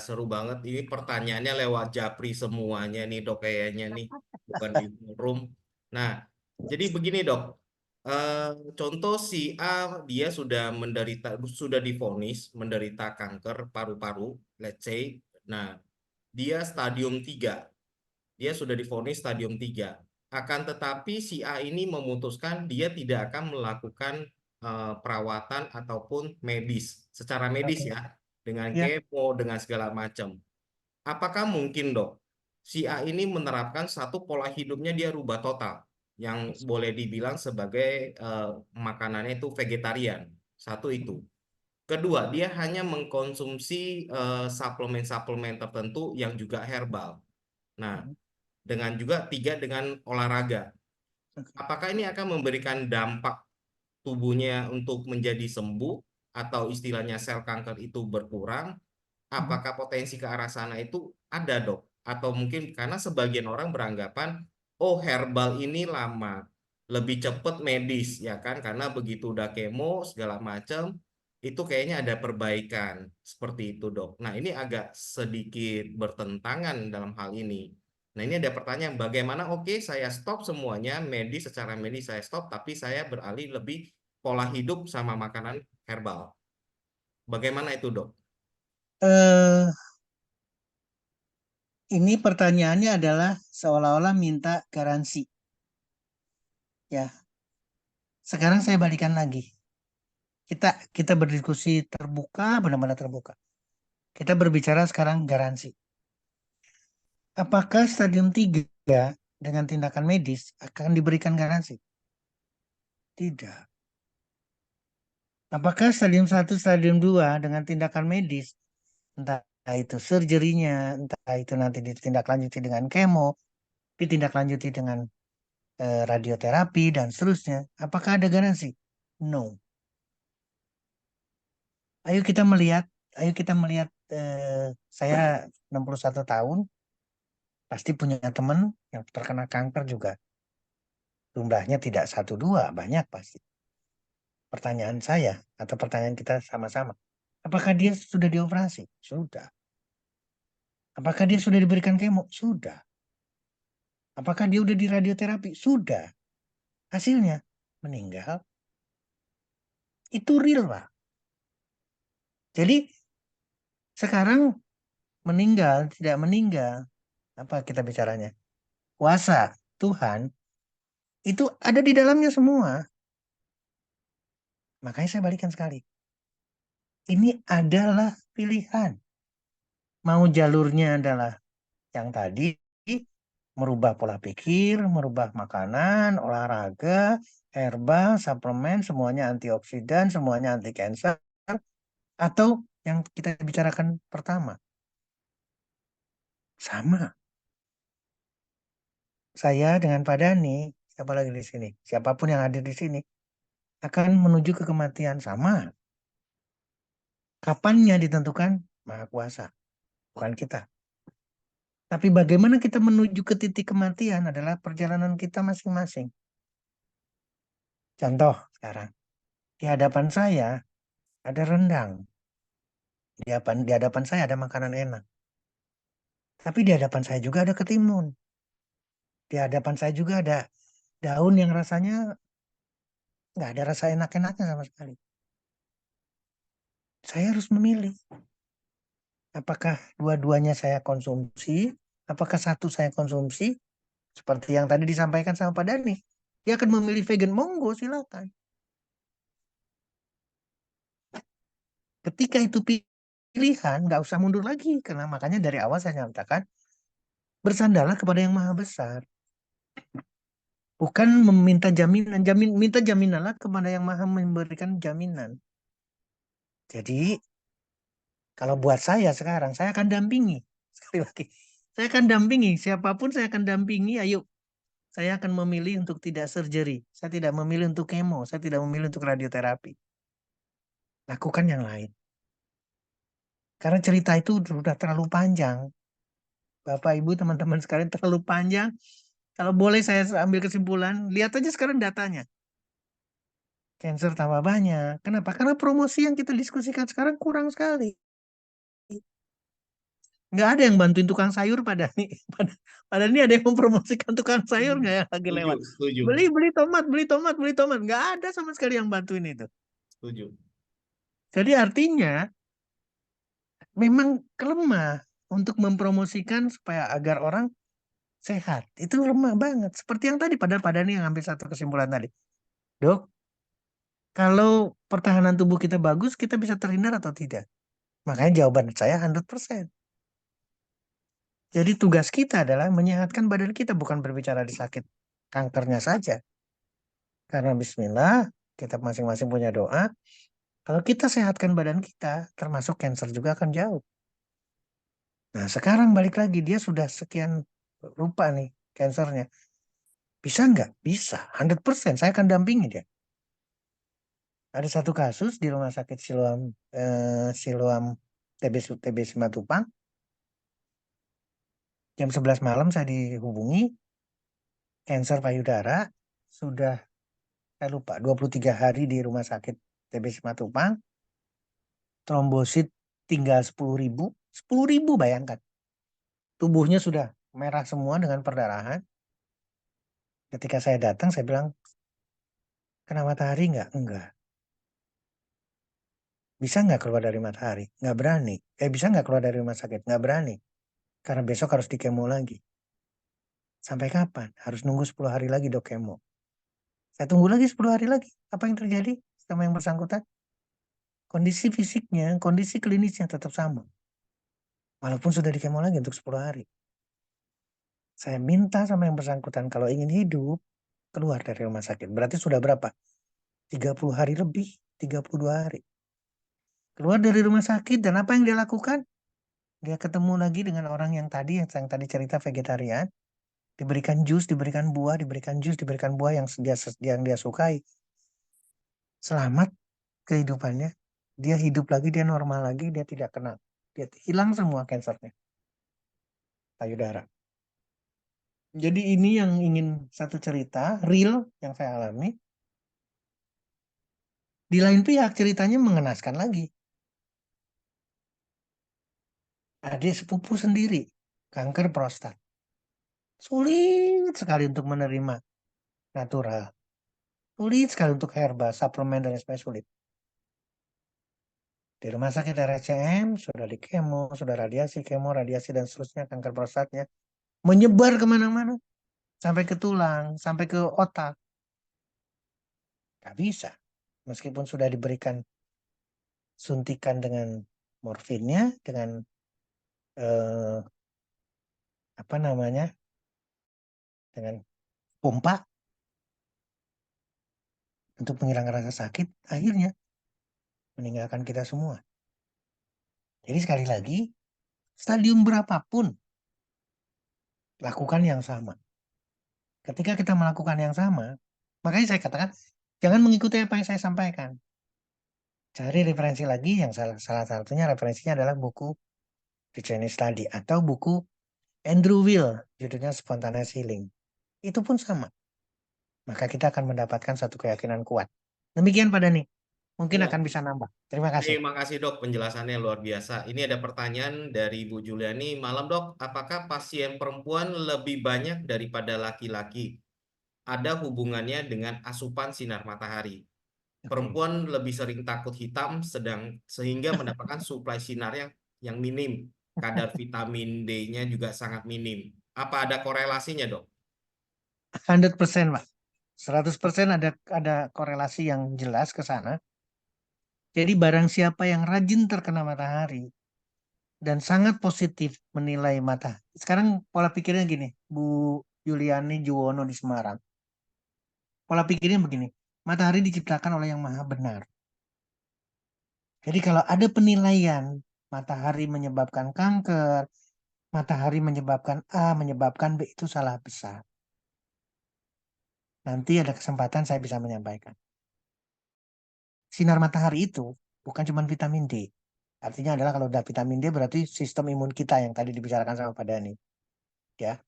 seru banget. Ini pertanyaannya lewat Japri semuanya nih dok kayaknya nih, bukan di forum. Nah, jadi begini dok. Eh, Contoh si A dia sudah divonis menderita kanker paru-paru, let's say. Nah, dia stadium 3. Dia sudah divonis stadium 3. Akan tetapi si A ini memutuskan dia tidak akan melakukan perawatan ataupun secara medis Oke. ya, dengan Ya. kemo, dengan segala macam. Apakah mungkin dok, si A ini menerapkan satu pola hidupnya dia rubah total, yang boleh dibilang sebagai makanannya itu vegetarian. Satu itu. Kedua, dia hanya mengkonsumsi suplemen-suplemen tertentu yang juga herbal. Nah, Mhm. dengan juga tiga dengan olahraga. Oke. Apakah ini akan memberikan dampak tubuhnya untuk menjadi sembuh atau istilahnya sel kanker itu berkurang? Mhm. Apakah potensi ke arah sana itu ada dok? Atau mungkin karena sebagian orang beranggapan, oh herbal ini lama, lebih cepat medis ya kan? Karena begitu udah kemo segala macam, itu kayaknya ada perbaikan seperti itu dok. Nah ini agak sedikit bertentangan dalam hal ini. Nah ini ada pertanyaan, bagaimana oke saya stop semuanya secara medis saya stop, tapi saya beralih lebih pola hidup sama makanan herbal. Bagaimana itu dok? Eh, ini pertanyaannya adalah seolah-olah minta garansi. Ya, sekarang saya balikan lagi. Kita kita berdiskusi terbuka, benar-benar terbuka. Kita berbicara sekarang garansi. Apakah stadium 3 dengan tindakan medis akan diberikan garansi? Tidak. Apakah stadium 1, stadium 2 dengan tindakan medis, entah itu surgery-nya, entah itu nanti ditindaklanjuti dengan kemo, ditindaklanjuti dengan radioterapi dan seterusnya, apakah ada garansi? No. Ayo kita melihat, ayo kita melihat saya 61 tahun, pasti punya teman yang terkena kanker juga. Jumlahnya tidak satu dua, banyak pasti. Pertanyaan saya atau pertanyaan kita sama-sama. Apakah dia sudah dioperasi? Sudah. Apakah dia sudah diberikan kemo? Sudah. Apakah dia sudah di radioterapi? Sudah. Hasilnya meninggal. Itu real, Pak. Jadi sekarang meninggal, tidak meninggal, apa kita bicaranya? Kuasa Tuhan itu ada di dalamnya semua. Makanya saya balikan sekali. Ini adalah pilihan. Mau jalurnya adalah yang tadi, merubah pola pikir, merubah makanan, olahraga, herbal, suplemen, semuanya antioksidan, semuanya anti cancer, atau yang kita bicarakan pertama, sama. Saya dengan Pak Dhani, siapa lagi di sini, siapapun yang hadir di sini, akan menuju ke kematian sama. Kapannya ditentukan Maha Kuasa, bukan kita. Tapi bagaimana kita menuju ke titik kematian adalah perjalanan kita masing-masing. Contoh sekarang, di hadapan saya ada rendang. Di hadapan saya ada makanan enak. Tapi di hadapan saya juga ada ketimun. Di hadapan saya juga ada daun yang rasanya nggak ada rasa enak-enaknya sama sekali. Saya harus memilih. Apakah dua-duanya saya konsumsi? Apakah satu saya konsumsi? Seperti yang tadi disampaikan sama Pak Dhani. Dia akan memilih vegan, monggo silakan. Ketika itu pilihan, nggak usah mundur lagi. Karena makanya dari awal saya nyatakan, bersandarlah kepada yang maha besar. Bukan meminta jaminan. Minta jaminanlah kepada yang maha memberikan jaminan. Jadi, kalau buat saya sekarang, saya akan dampingi. Sekali lagi, saya akan dampingi. Siapapun saya akan dampingi, ayo. Saya akan memilih untuk tidak surgery. Saya tidak memilih untuk kemo. Saya tidak memilih untuk radioterapi. Lakukan yang lain. Karena cerita itu sudah terlalu panjang. Bapak, Ibu, teman-teman sekalian terlalu panjang. Kalau boleh saya ambil kesimpulan, lihat aja sekarang datanya. Cancer tambah banyak. Kenapa? Karena promosi yang kita diskusikan sekarang kurang sekali. Nggak ada yang bantuin tukang sayur pada nih. Pada ini ada yang mempromosikan tukang sayur nggak yang lagi Setuju, lewat. setuju, Beli tomat, beli tomat, beli tomat. Nggak ada sama sekali yang bantuin itu. setuju. Jadi artinya memang lemah untuk mempromosikan supaya agar orang sehat. Itu lemah banget. Seperti yang tadi, pada ini yang ambil satu kesimpulan tadi. Dok, kalau pertahanan tubuh kita bagus, kita bisa terhindar atau tidak? Makanya jawaban saya 100%. Jadi tugas kita adalah menyehatkan badan kita, bukan berbicara di sakit kankernya saja. Karena bismillah, kita masing-masing punya doa. Kalau kita sehatkan badan kita, termasuk cancer juga akan jauh. Nah, sekarang balik lagi, dia sudah sekian rupa nih cancernya. Bisa nggak? Bisa. 100%. Saya akan dampingi dia. Ada satu kasus di rumah sakit Siloam TB Simatupang. Jam 11 malam saya dihubungi. Cancer payudara. Sudah, saya lupa, 23 hari di rumah sakit TB Simatupang. Trombosit tinggal 10.000. 10.000 bayangkan. Tubuhnya sudah merah semua dengan perdarahan. Ketika saya datang, saya bilang, kena matahari nggak? Enggak. Bisa nggak keluar dari matahari? Nggak berani. Bisa nggak keluar dari rumah sakit? Nggak berani. Karena besok harus di kemo lagi. Sampai kapan? Harus nunggu 10 hari lagi dok kemo. Saya tunggu lagi 10 hari lagi. Apa yang terjadi sama yang bersangkutan? Kondisi fisiknya, kondisi klinisnya tetap sama. Walaupun sudah di kemo lagi untuk 10 hari. Saya minta sama yang bersangkutan kalau ingin hidup, keluar dari rumah sakit. Berarti sudah berapa? 30 hari lebih. 32 hari. Keluar dari rumah sakit dan apa yang dia lakukan? Dia ketemu lagi dengan orang yang tadi cerita vegetarian. Diberikan jus, diberikan buah, diberikan jus, diberikan buah yang dia sukai. Selamat kehidupannya. Dia hidup lagi, dia normal lagi, dia tidak kena. Dia hilang semua kansernya. Payudara. Jadi ini yang ingin satu cerita, real yang saya alami. Di lain pihak ceritanya mengenaskan lagi. Adik sepupu sendiri, kanker prostat. Sulit sekali untuk menerima natural. Sulit sekali untuk herbal, suplemen, dan sebagainya sulit. Di rumah sakit RSCM, sudah di kemo, sudah radiasi, kemo, radiasi, dan seterusnya, kanker prostatnya. Menyebar kemana-mana. Sampai ke tulang, sampai ke otak. Gak bisa. Meskipun sudah diberikan suntikan dengan morfinnya, dengan eh, apa namanya, dengan pompa untuk menghilangkan rasa sakit, akhirnya meninggalkan kita semua. Jadi sekali lagi, stadium berapapun, lakukan yang sama. Ketika kita melakukan yang sama, makanya saya katakan, jangan mengikuti apa yang saya sampaikan. Cari referensi lagi, yang salah satunya referensinya adalah buku The Chinese Study atau buku Andrew Will, judulnya Spontaneous Healing. Itu pun sama. Maka kita akan mendapatkan satu keyakinan kuat. Demikian pada nih. Mungkin Ya, akan bisa nambah. Terima kasih. terima kasih dok, penjelasannya luar biasa. Ini ada pertanyaan dari Bu Juliani. Malam dok, apakah pasien perempuan lebih banyak daripada laki-laki? Ada hubungannya dengan asupan sinar matahari. Oke. Perempuan lebih sering takut hitam, sehingga mendapatkan suplai sinar yang minim. Kadar vitamin D-nya juga sangat minim. Apa ada korelasinya dok? 100% Pak. 100% ada korelasi yang jelas ke sana. Jadi barang siapa yang rajin terkena matahari dan sangat positif menilai mata. Sekarang pola pikirnya gini, Bu Yuliani Juwono di Semarang. Pola pikirnya begini, matahari diciptakan oleh yang maha benar. Jadi kalau ada penilaian matahari menyebabkan kanker, matahari menyebabkan A, menyebabkan B, itu salah besar. Nanti ada kesempatan saya bisa menyampaikan. Sinar matahari itu bukan cuma vitamin D. Artinya adalah kalau udah vitamin D berarti sistem imun kita yang tadi dibicarakan sama Pak Dhani. Ya,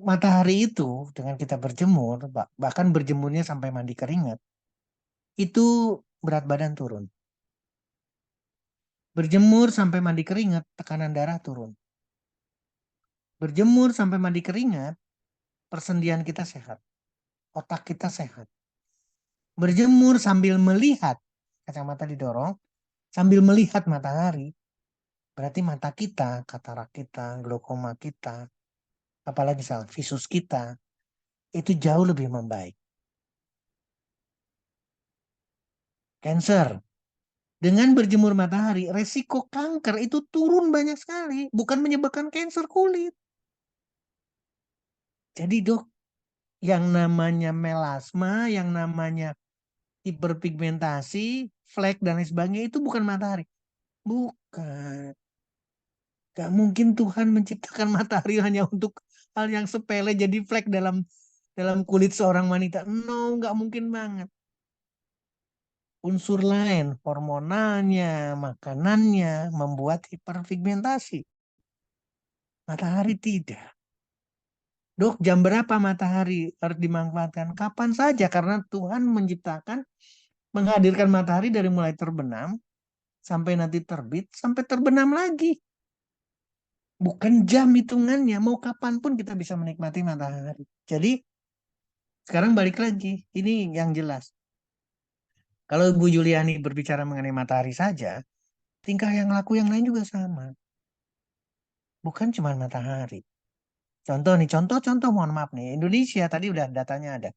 matahari itu dengan kita berjemur, bahkan berjemurnya sampai mandi keringat, itu berat badan turun. Berjemur sampai mandi keringat, tekanan darah turun. Berjemur sampai mandi keringat, persendian kita sehat. Otak kita sehat. Berjemur sambil melihat, kacamata didorong, sambil melihat matahari, berarti mata kita, katarak kita, glaukoma kita, apalagi visus kita, itu jauh lebih membaik. Cancer. Dengan berjemur matahari, resiko kanker itu turun banyak sekali. Bukan menyebabkan kanker kulit. Jadi dok, yang namanya melasma, yang namanya hiperpigmentasi, flek, dan lain sebagainya itu bukan matahari. Bukan. Gak mungkin Tuhan menciptakan matahari hanya untuk hal yang sepele jadi flek dalam kulit seorang wanita. No, gak mungkin banget. Unsur lain, hormonalnya, makanannya, membuat hiperpigmentasi. Matahari tidak. Dok, jam berapa matahari harus dimanfaatkan? Kapan saja, karena Tuhan menciptakan, menghadirkan matahari dari mulai terbenam, sampai nanti terbit, sampai terbenam lagi. Bukan jam hitungannya, mau kapanpun kita bisa menikmati matahari. Jadi, sekarang balik lagi, ini yang jelas. Kalau Bu Juliani berbicara mengenai matahari saja, tingkah yang laku yang lain juga sama. Bukan cuma matahari. Contoh nih, contoh mohon maaf nih. Indonesia tadi udah datanya ada.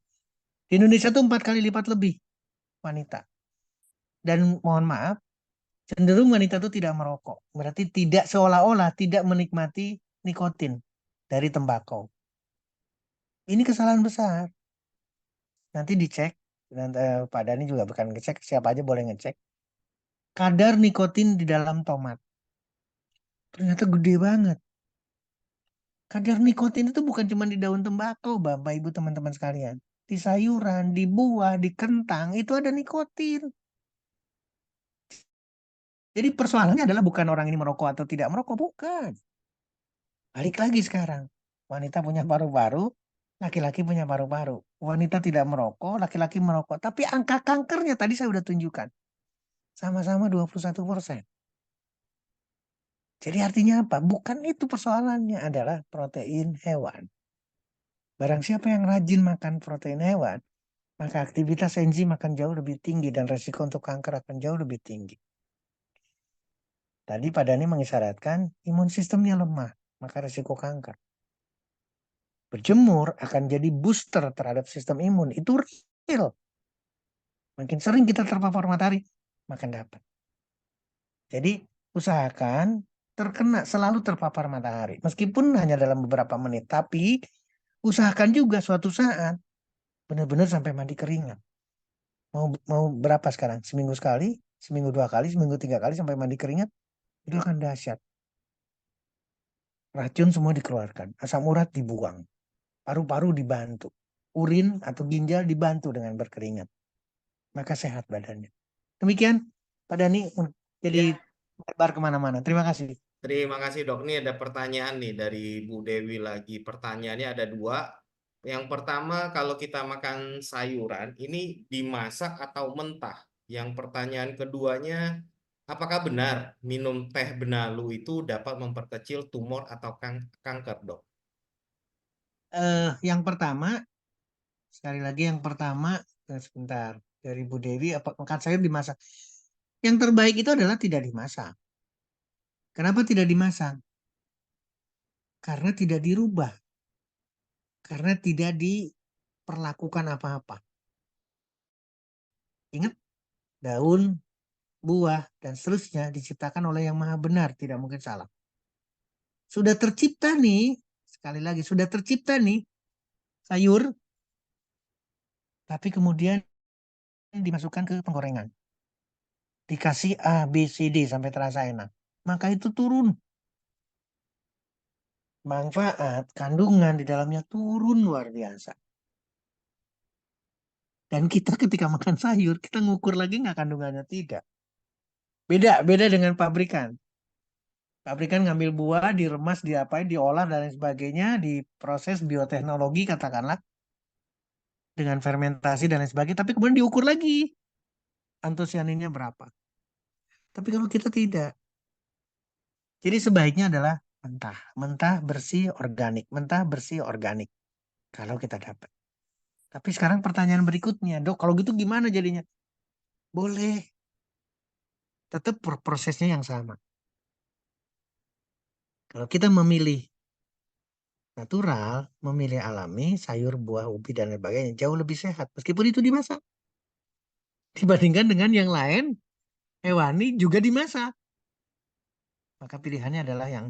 Di Indonesia tuh 4 kali lipat lebih wanita. Dan mohon maaf, cenderung wanita itu tidak merokok. Berarti tidak seolah-olah tidak menikmati nikotin dari tembakau. Ini kesalahan besar. Nanti dicek. Dan Pak Dhani juga bukan ngecek, siapa aja boleh ngecek. Kadar nikotin di dalam tomat. Ternyata gede banget. Kadar nikotin itu bukan cuma di daun tembakau, Bapak Ibu teman-teman sekalian. Di sayuran, di buah, di kentang, itu ada nikotin. Jadi persoalannya adalah bukan orang ini merokok atau tidak merokok, bukan. Balik lagi sekarang. Wanita punya paru-paru, laki-laki punya paru-paru. Wanita tidak merokok, laki-laki merokok. Tapi angka kankernya tadi saya sudah tunjukkan. Sama-sama 21%. Jadi artinya apa? Bukan itu persoalannya, adalah protein hewan. Barang siapa yang rajin makan protein hewan, maka aktivitas enzim akan jauh lebih tinggi dan resiko untuk kanker akan jauh lebih tinggi. Tadi Pak Dhani mengisyaratkan imun sistemnya lemah, maka resiko kanker. Berjemur akan jadi booster terhadap sistem imun. Itu real. Makin sering kita terpapar matahari, makin dapat. Jadi usahakan selalu terpapar matahari. Meskipun hanya dalam beberapa menit. Tapi usahakan juga suatu saat benar-benar sampai mandi keringat. Mau berapa sekarang? Seminggu sekali, seminggu 2 kali, seminggu 3 kali sampai mandi keringat. Itu akan dahsyat. Racun semua dikeluarkan. Asam urat dibuang. Paru-paru dibantu. Urin atau ginjal dibantu dengan berkeringat. Maka sehat badannya. Demikian Pak Dhani, jadi lebar kemana-mana. Terima kasih. Terima kasih dok. Ini ada pertanyaan nih dari Bu Dewi lagi. Pertanyaannya ada 2. Yang pertama, kalau kita makan sayuran, ini dimasak atau mentah? Yang pertanyaan keduanya, apakah benar minum teh benalu itu dapat memperkecil tumor atau kanker, dok? Yang pertama, sekali lagi yang pertama, sebentar, dari Bu Dewi, apa makan sayur dimasak? Yang terbaik itu adalah tidak dimasak. Kenapa tidak dimasak? Karena tidak dirubah. Karena tidak diperlakukan apa-apa. Ingat, daun, buah, dan seterusnya diciptakan oleh yang maha benar, tidak mungkin salah. Sudah tercipta nih, sekali lagi, sudah tercipta nih sayur, tapi kemudian dimasukkan ke penggorengan. Dikasih A, B, C, D sampai terasa enak. Maka itu turun. Manfaat, kandungan di dalamnya turun luar biasa. Dan kita ketika makan sayur, kita ngukur lagi nggak kandungannya? Tidak. Beda dengan pabrikan. Pabrikan ngambil buah, diremas, diapain, diolah, dan lain sebagainya, diproses bioteknologi katakanlah, dengan fermentasi dan lain sebagainya, tapi kemudian diukur lagi antosianinnya berapa. Tapi kalau kita tidak. Jadi sebaiknya adalah mentah, mentah bersih organik, mentah bersih organik. Kalau kita dapat. Tapi sekarang pertanyaan berikutnya, dok, kalau gitu gimana jadinya? Boleh, tetap prosesnya yang sama. Kalau kita memilih natural, memilih alami, sayur, buah, ubi, dan sebagainya, jauh lebih sehat. Meskipun itu dimasak. Dibandingkan dengan yang lain, hewani juga dimasak. Maka pilihannya adalah yang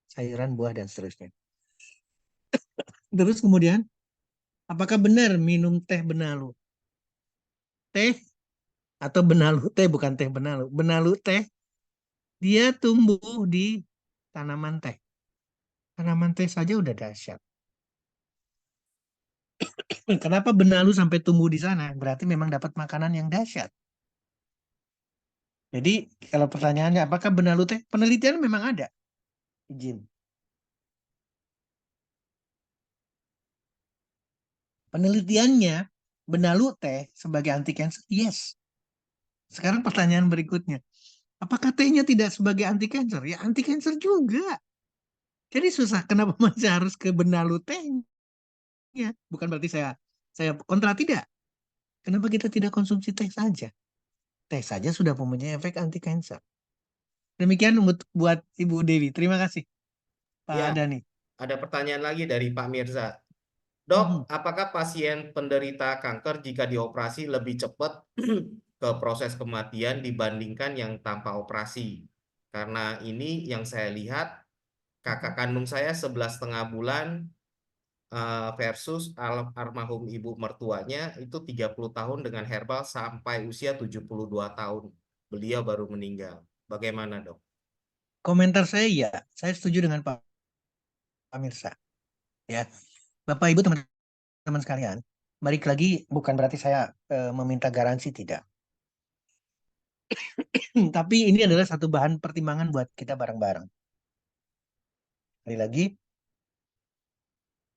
sayuran, buah, dan seterusnya. Terus kemudian, apakah benar minum teh benalu? Teh atau benalu teh, bukan teh benalu. Benalu teh, dia tumbuh di tanaman teh. Tanaman teh saja udah dahsyat. Kenapa benalu sampai tumbuh di sana? Berarti memang dapat makanan yang dahsyat. Jadi kalau pertanyaannya apakah benalu teh? Penelitian memang ada. Izin. Penelitiannya benalu teh sebagai anti cancer? Yes. Sekarang pertanyaan berikutnya. Apakah tehnya tidak sebagai anti cancer? Ya anti cancer juga. Jadi susah. Kenapa masih harus ke benalu tehnya? Bukan berarti saya kontra, tidak. Kenapa kita tidak konsumsi teh saja? Teh saja sudah mempunyai efek anti cancer. Demikian buat Ibu Dewi. Terima kasih Pak Ya, Dani. ada pertanyaan lagi dari Pak Mirza. Dok, Mhm. apakah pasien penderita kanker jika dioperasi lebih cepat ke proses kematian dibandingkan yang tanpa operasi? Karena ini yang saya lihat, kakak kandung saya 11,5 bulan versus almarhum ibu mertuanya itu 30 tahun dengan herbal sampai usia 72 tahun. Beliau baru meninggal. Bagaimana, Dok? Komentar saya ya, saya setuju dengan Pak Mirsa. Ya, Bapak Ibu teman-teman sekalian, balik lagi bukan berarti saya meminta garansi, tidak. Tapi ini adalah satu bahan pertimbangan buat kita bareng-bareng. Sekali lagi,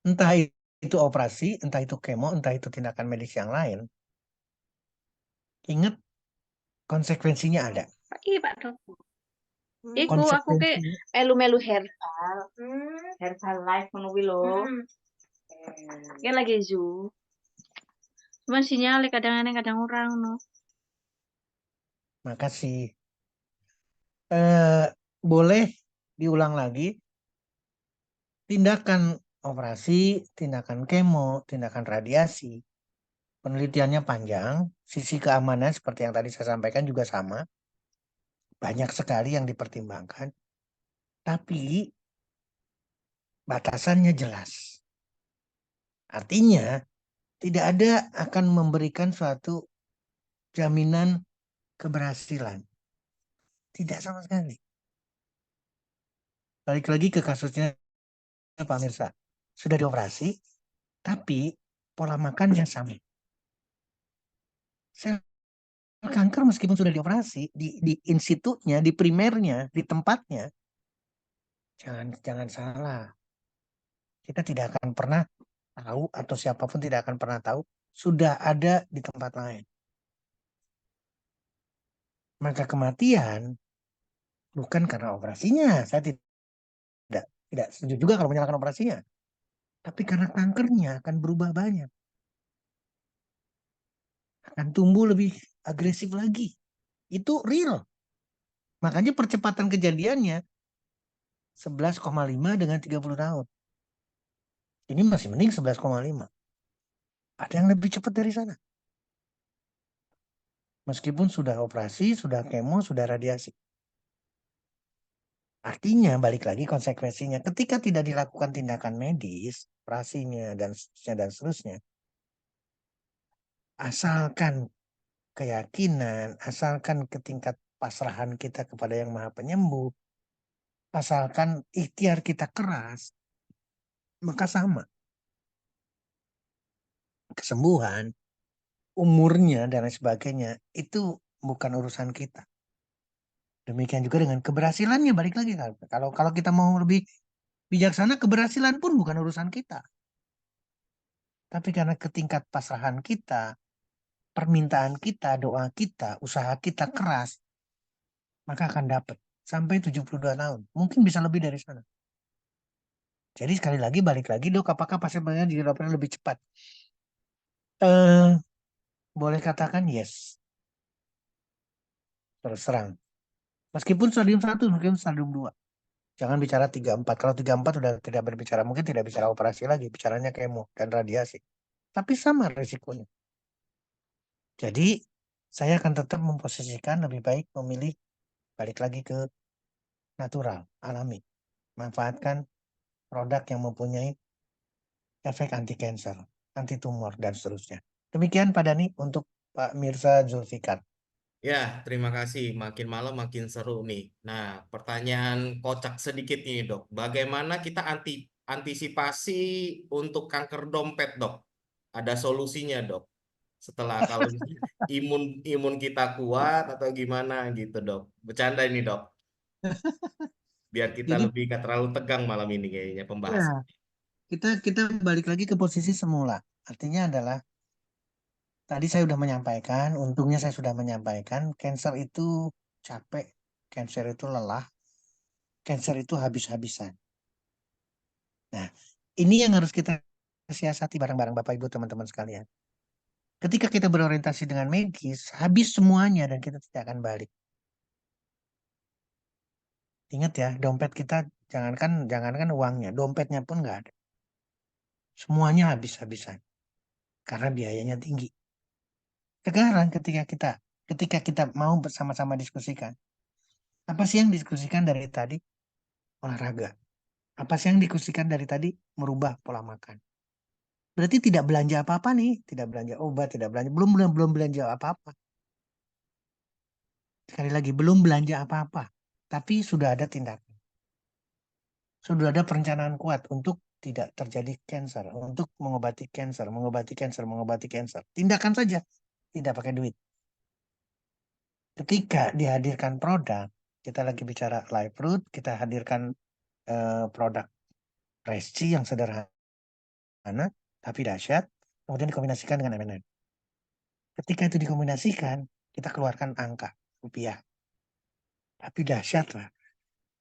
entah itu operasi, entah itu kemo, entah itu tindakan medis yang lain, ingat konsekuensinya ada. Iya, Pak Dok. Iku aku ke Konsekuensinya, melu-melu herbal. Herbal life ngono kuwi lho. Ya lagi zoo. Cuman sinyal kadang aneh kadang orang no. makasih. Eh, boleh diulang lagi, tindakan operasi, tindakan kemo, tindakan radiasi, penelitiannya panjang, sisi keamanan seperti yang tadi saya sampaikan juga sama, banyak sekali yang dipertimbangkan, tapi batasannya jelas. Artinya, tidak ada akan memberikan suatu jaminan keberhasilan. Tidak sama sekali. Balik lagi ke kasusnya Pak Mirsa. Sudah dioperasi, tapi pola makannya sama. Sel kanker meskipun sudah dioperasi, di institutnya, di primernya, di tempatnya, jangan salah. Kita tidak akan pernah tahu atau siapapun tidak akan pernah tahu sudah ada di tempat lain. Maka kematian bukan karena operasinya. Saya tidak setuju juga kalau menyalahkan operasinya. Tapi karena kankernya akan berubah banyak. Akan tumbuh lebih agresif lagi. Itu real. Makanya percepatan kejadiannya 11,5 dengan 30 tahun. Ini masih mending 11,5. Ada yang lebih cepat dari sana. Meskipun sudah operasi, sudah kemo, sudah radiasi. Artinya balik lagi konsekuensinya. Ketika tidak dilakukan tindakan medis, operasinya dan seterusnya, asalkan keyakinan, asalkan ketingkat pasrahan kita kepada Yang Maha Penyembuh, asalkan ikhtiar kita keras, maka sama. Kesembuhan, umurnya dan lain sebagainya itu bukan urusan kita. Demikian juga dengan keberhasilannya, balik lagi kan. Kalau kita mau lebih bijaksana, keberhasilan pun bukan urusan kita. Tapi karena ketingkat pasrahan kita, permintaan kita, doa kita, usaha kita keras, maka akan dapat. sampai 72 tahun. Mungkin bisa lebih dari sana. Jadi sekali lagi balik lagi, Dok, apakah pasien-pasien di dokter lebih cepat? Eh, boleh katakan yes, terus terang. Meskipun stadium 1, mungkin stadium 2. Jangan bicara 3-4. Kalau 3-4 sudah tidak berbicara, mungkin tidak bicara operasi lagi, bicaranya kemo dan radiasi. Tapi sama risikonya. Jadi saya akan tetap memposisikan lebih baik memilih balik lagi ke natural, alami. Manfaatkan produk yang mempunyai efek anti cancer, anti tumor, dan seterusnya. Demikian Pak Dani untuk Pak Mirza Zulfikar. Ya, terima kasih. Makin malam makin seru nih. Nah, pertanyaan kocak sedikit nih, Dok. Bagaimana kita antisipasi untuk kanker dompet, Dok? Ada solusinya, Dok. Setelah kalau misalnya imun imun kita kuat atau gimana gitu, Dok. Bercanda ini, Dok. Biar kita Jadi lebih gak terlalu tegang malam ini kayaknya ya, pembahasan. kita balik lagi ke posisi semula. Artinya adalah tadi saya sudah menyampaikan, untungnya saya sudah menyampaikan, cancer itu capek, cancer itu lelah, cancer itu habis-habisan. Nah, ini yang harus kita siasati bareng-bareng Bapak Ibu teman-teman sekalian. Ketika kita berorientasi dengan medis, habis semuanya dan kita tidak akan balik. Ingat ya, dompet kita jangankan uangnya, dompetnya pun nggak ada. Semuanya habis-habisan karena biayanya tinggi. Sekarang ketika kita mau bersama-sama diskusikan, apa sih yang diskusikan dari tadi? Olahraga. Apa sih yang diskusikan dari tadi? Merubah pola makan. Berarti tidak belanja apa-apa nih, tidak belanja obat, tidak belanja, belum belanja apa-apa. Sekali lagi, belum belanja apa-apa, tapi sudah ada tindakan. Sudah ada perencanaan kuat untuk tidak terjadi cancer, untuk mengobati cancer, mengobati cancer, mengobati cancer. Tindakan saja, tidak pakai duit. Ketika dihadirkan produk, kita lagi bicara live fruit, kita hadirkan produk Resti yang sederhana, tapi dahsyat, kemudian dikombinasikan dengan M&M. Ketika itu dikombinasikan, kita keluarkan angka rupiah. Tapi dahsyat lah.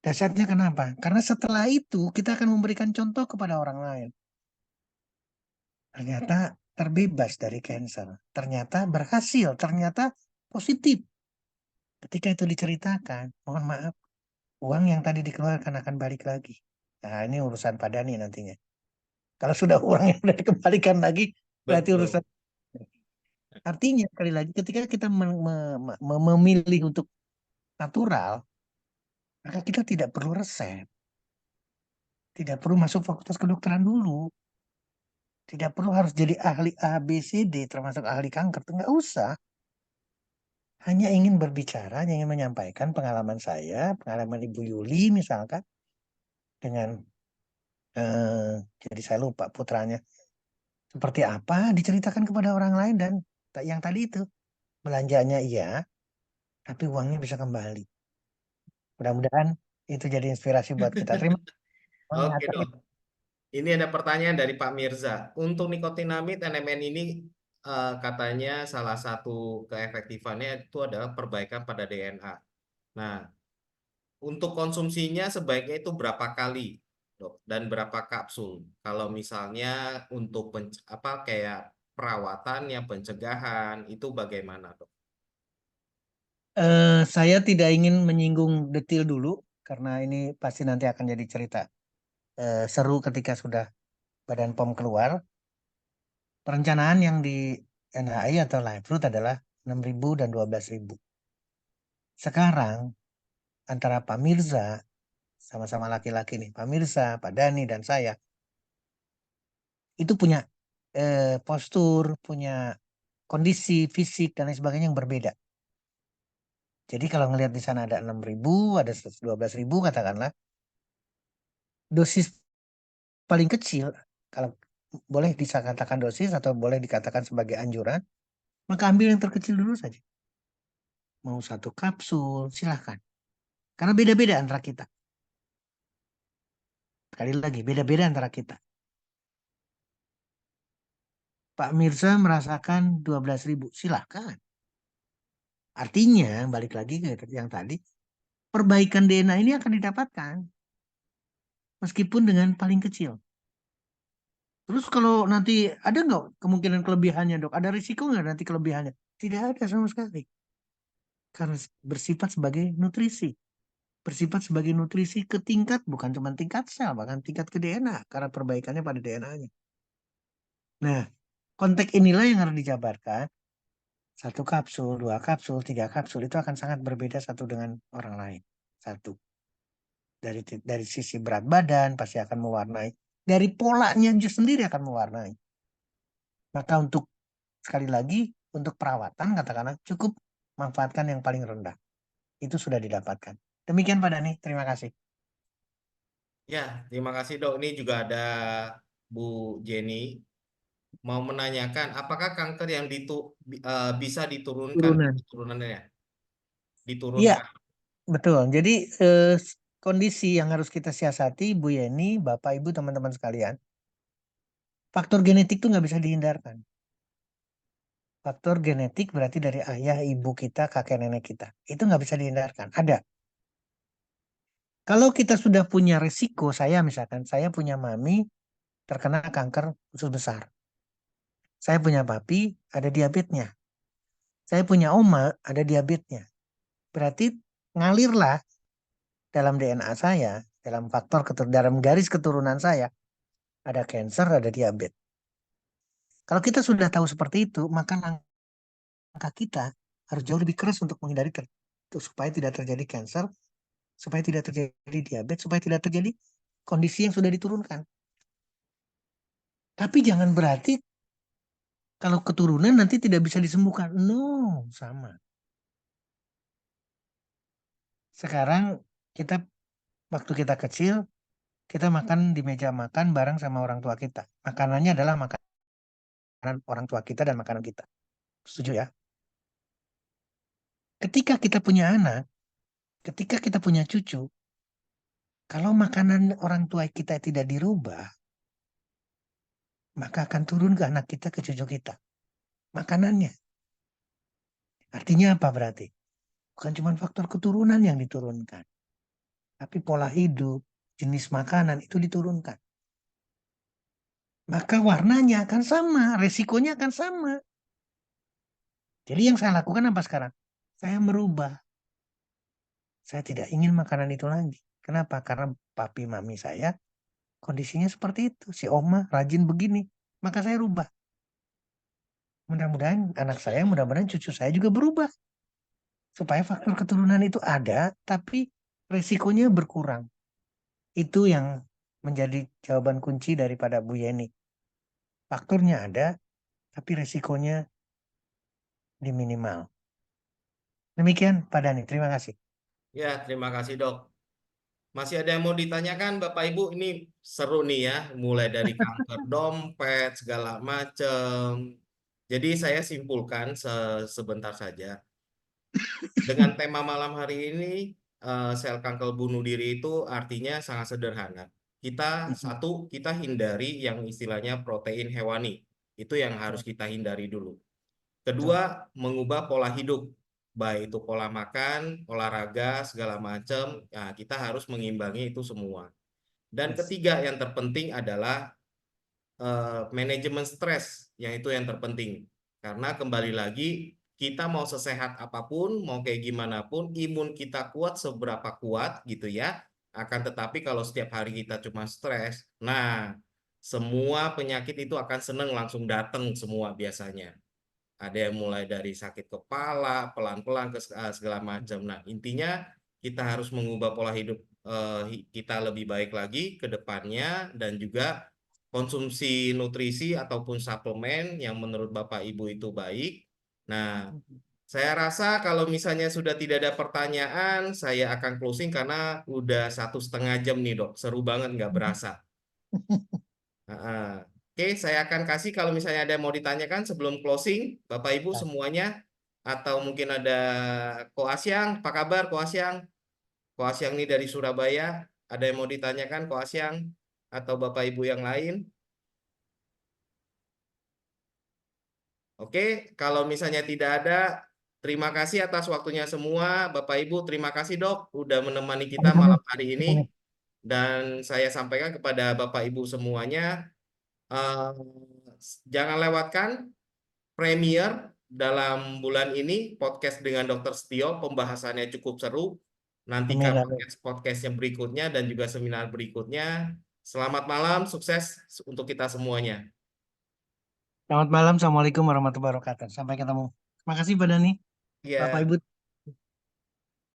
Dahsyatnya kenapa? Karena setelah itu kita akan memberikan contoh kepada orang lain. Ternyata terbebas dari cancer. Ternyata berhasil. Ternyata positif. Ketika itu diceritakan, mohon maaf, uang yang tadi dikeluarkan akan balik lagi. Nah, ini urusan Pak Dhani nantinya. Kalau sudah uang yang sudah dikembalikan lagi, berarti urusan. Betul. Artinya, sekali lagi, ketika kita memilih untuk natural, maka kita tidak perlu resep. Tidak perlu masuk fakultas kedokteran dulu. Tidak perlu harus jadi ahli A, B, C, D, termasuk ahli kanker. Nggak usah. Hanya ingin berbicara, hanya ingin menyampaikan pengalaman saya, pengalaman Ibu Yuli misalkan, dengan, jadi saya lupa putranya, seperti apa, diceritakan kepada orang lain, dan yang tadi itu, belanjanya iya, tapi uangnya bisa kembali. Mudah-mudahan itu jadi inspirasi buat kita. Terima Oke, kasih. Dok. Ini ada pertanyaan dari Pak Mirza. Untuk nikotinamid NMN ini katanya salah satu keefektifannya itu adalah perbaikan pada DNA. Nah, untuk konsumsinya sebaiknya itu berapa kali, Dok? Dan berapa kapsul? Kalau misalnya untuk apa kayak perawatannya, pencegahan itu bagaimana, Dok? Saya tidak ingin menyinggung detail dulu, karena ini pasti nanti akan jadi cerita seru ketika sudah Badan POM keluar. Perencanaan yang di NHI atau Live Fruit adalah 6.000 dan 12.000. Sekarang antara Pak Mirza, sama-sama laki-laki nih, Pak Mirza, Pak Dhani, dan saya, itu punya postur, punya kondisi fisik, dan lain sebagainya yang berbeda. Jadi kalau ngelihat di sana ada 6.000, ada 12.000 katakanlah, dosis paling kecil, kalau boleh dikatakan dosis atau boleh dikatakan sebagai anjuran, maka ambil yang terkecil dulu saja. Mau 1 kapsul, silahkan. Karena beda-beda antara kita. Sekali lagi, beda-beda antara kita. Pak Mirza merasakan 12.000, silahkan. Artinya, balik lagi ke yang tadi, perbaikan DNA ini akan didapatkan meskipun dengan paling kecil. Terus kalau nanti ada nggak kemungkinan kelebihannya, Dok? Ada risiko nggak nanti kelebihannya? Tidak ada sama sekali. Karena bersifat sebagai nutrisi. Bersifat sebagai nutrisi ke tingkat, bukan cuma tingkat sel, bahkan tingkat ke DNA. Karena perbaikannya pada DNA-nya. Nah, konteks inilah yang harus dijabarkan. 1 kapsul, 2 kapsul, 3 kapsul itu akan sangat berbeda satu dengan orang lain. Satu. Dari sisi berat badan pasti akan mewarnai. Dari polanya sendiri akan mewarnai. Maka untuk sekali lagi untuk perawatan katakanlah cukup manfaatkan yang paling rendah. Itu sudah didapatkan. Demikian Pak Dhani, terima kasih. Ya, terima kasih dok. Ini juga ada Bu Jenny mau menanyakan apakah kanker yang bisa diturunkan Turunan. turunannya Iya, diturunkan. betul. Jadi kondisi yang harus kita siasati, Bu Yeni, Bapak, Ibu, teman-teman sekalian, faktor genetik itu nggak bisa dihindarkan. Faktor genetik berarti dari ayah, ibu kita, kakek nenek kita. Itu nggak bisa dihindarkan. Ada. Kalau kita sudah punya resiko, saya misalkan, saya punya mami terkena kanker usus besar. Saya punya papi, ada diabetesnya. Saya punya oma, ada diabetesnya. Berarti ngalirlah dalam DNA saya, dalam dalam garis keturunan saya, ada cancer, ada diabetes. Kalau kita sudah tahu seperti itu, maka langkah kita harus jauh lebih keras untuk menghindari supaya tidak terjadi cancer, supaya tidak terjadi diabetes, supaya tidak terjadi kondisi yang sudah diturunkan. Tapi jangan berarti kalau keturunan nanti tidak bisa disembuhkan. No, sama. Sekarang kita waktu kita kecil, kita makan di meja makan bareng sama orang tua kita. Makanannya adalah makanan orang tua kita dan makanan kita. Setuju ya? Ketika kita punya anak, ketika kita punya cucu, kalau makanan orang tua kita tidak dirubah, maka akan turun ke anak kita, ke cucu kita. Makanannya. Artinya apa berarti? Bukan cuma faktor keturunan yang diturunkan. Tapi pola hidup, jenis makanan itu diturunkan. Maka warnanya akan sama, resikonya akan sama. Jadi yang saya lakukan apa sekarang? Saya merubah. Saya tidak ingin makanan itu lagi. Kenapa? Karena papi mami saya kondisinya seperti itu. Si oma rajin begini. Maka saya rubah. Mudah-mudahan anak saya, mudah-mudahan cucu saya juga berubah. Supaya faktor keturunan itu ada, tapi resikonya berkurang. Itu yang menjadi jawaban kunci daripada Bu Yeni. Faktornya ada, tapi resikonya diminimal. Demikian Pak Dhani, terima kasih. Ya, terima kasih dok. Masih ada yang mau ditanyakan Bapak Ibu? Ini seru nih ya, mulai dari kanker dompet segala macam. Jadi saya simpulkan sebentar saja. Dengan tema malam hari ini, sel kanker bunuh diri itu artinya sangat sederhana. Kita hindari yang istilahnya protein hewani. Itu yang harus kita hindari dulu. Kedua, mengubah pola hidup. Baik itu pola makan, olahraga, segala macam. Nah, kita harus mengimbangi itu semua. Dan ketiga yang terpenting adalah manajemen stres, yang itu yang terpenting. Karena kembali lagi, kita mau sesehat apapun, mau kayak gimana pun, imun kita kuat seberapa kuat gitu ya. Akan tetapi kalau setiap hari kita cuma stres, nah semua penyakit itu akan seneng langsung datang semua biasanya. Ada yang mulai dari sakit kepala, pelan-pelan ke segala macam. Nah, intinya kita harus mengubah pola hidup kita lebih baik lagi ke depannya dan juga konsumsi nutrisi ataupun suplemen yang menurut Bapak Ibu itu baik. Nah, saya rasa kalau misalnya sudah tidak ada pertanyaan, saya akan closing karena udah 1,5 jam nih dok. Seru banget nggak berasa. Oke, saya akan kasih kalau misalnya ada yang mau ditanyakan sebelum closing, Bapak Ibu semuanya, atau mungkin ada Ko Asyang, apa kabar Ko Asyang? Ko Asyang ini dari Surabaya, ada yang mau ditanyakan Ko Asyang atau Bapak Ibu yang lain? Oke, kalau misalnya tidak ada, Terima kasih atas waktunya semua, Bapak Ibu. Terima kasih Dok, udah menemani kita Sama-sama. malam hari ini. Dan saya sampaikan kepada Bapak Ibu semuanya, eh, jangan lewatkan premier dalam bulan ini podcast dengan Dr. Setio. Pembahasannya cukup seru. Nantikan Amin, amin. podcastnya berikutnya dan juga seminar berikutnya. Selamat malam, sukses untuk kita semuanya. Selamat malam. Assalamualaikum warahmatullahi wabarakatuh. Sampai ketemu. Terima kasih Pak Dani. Bapak Ya. Ibu.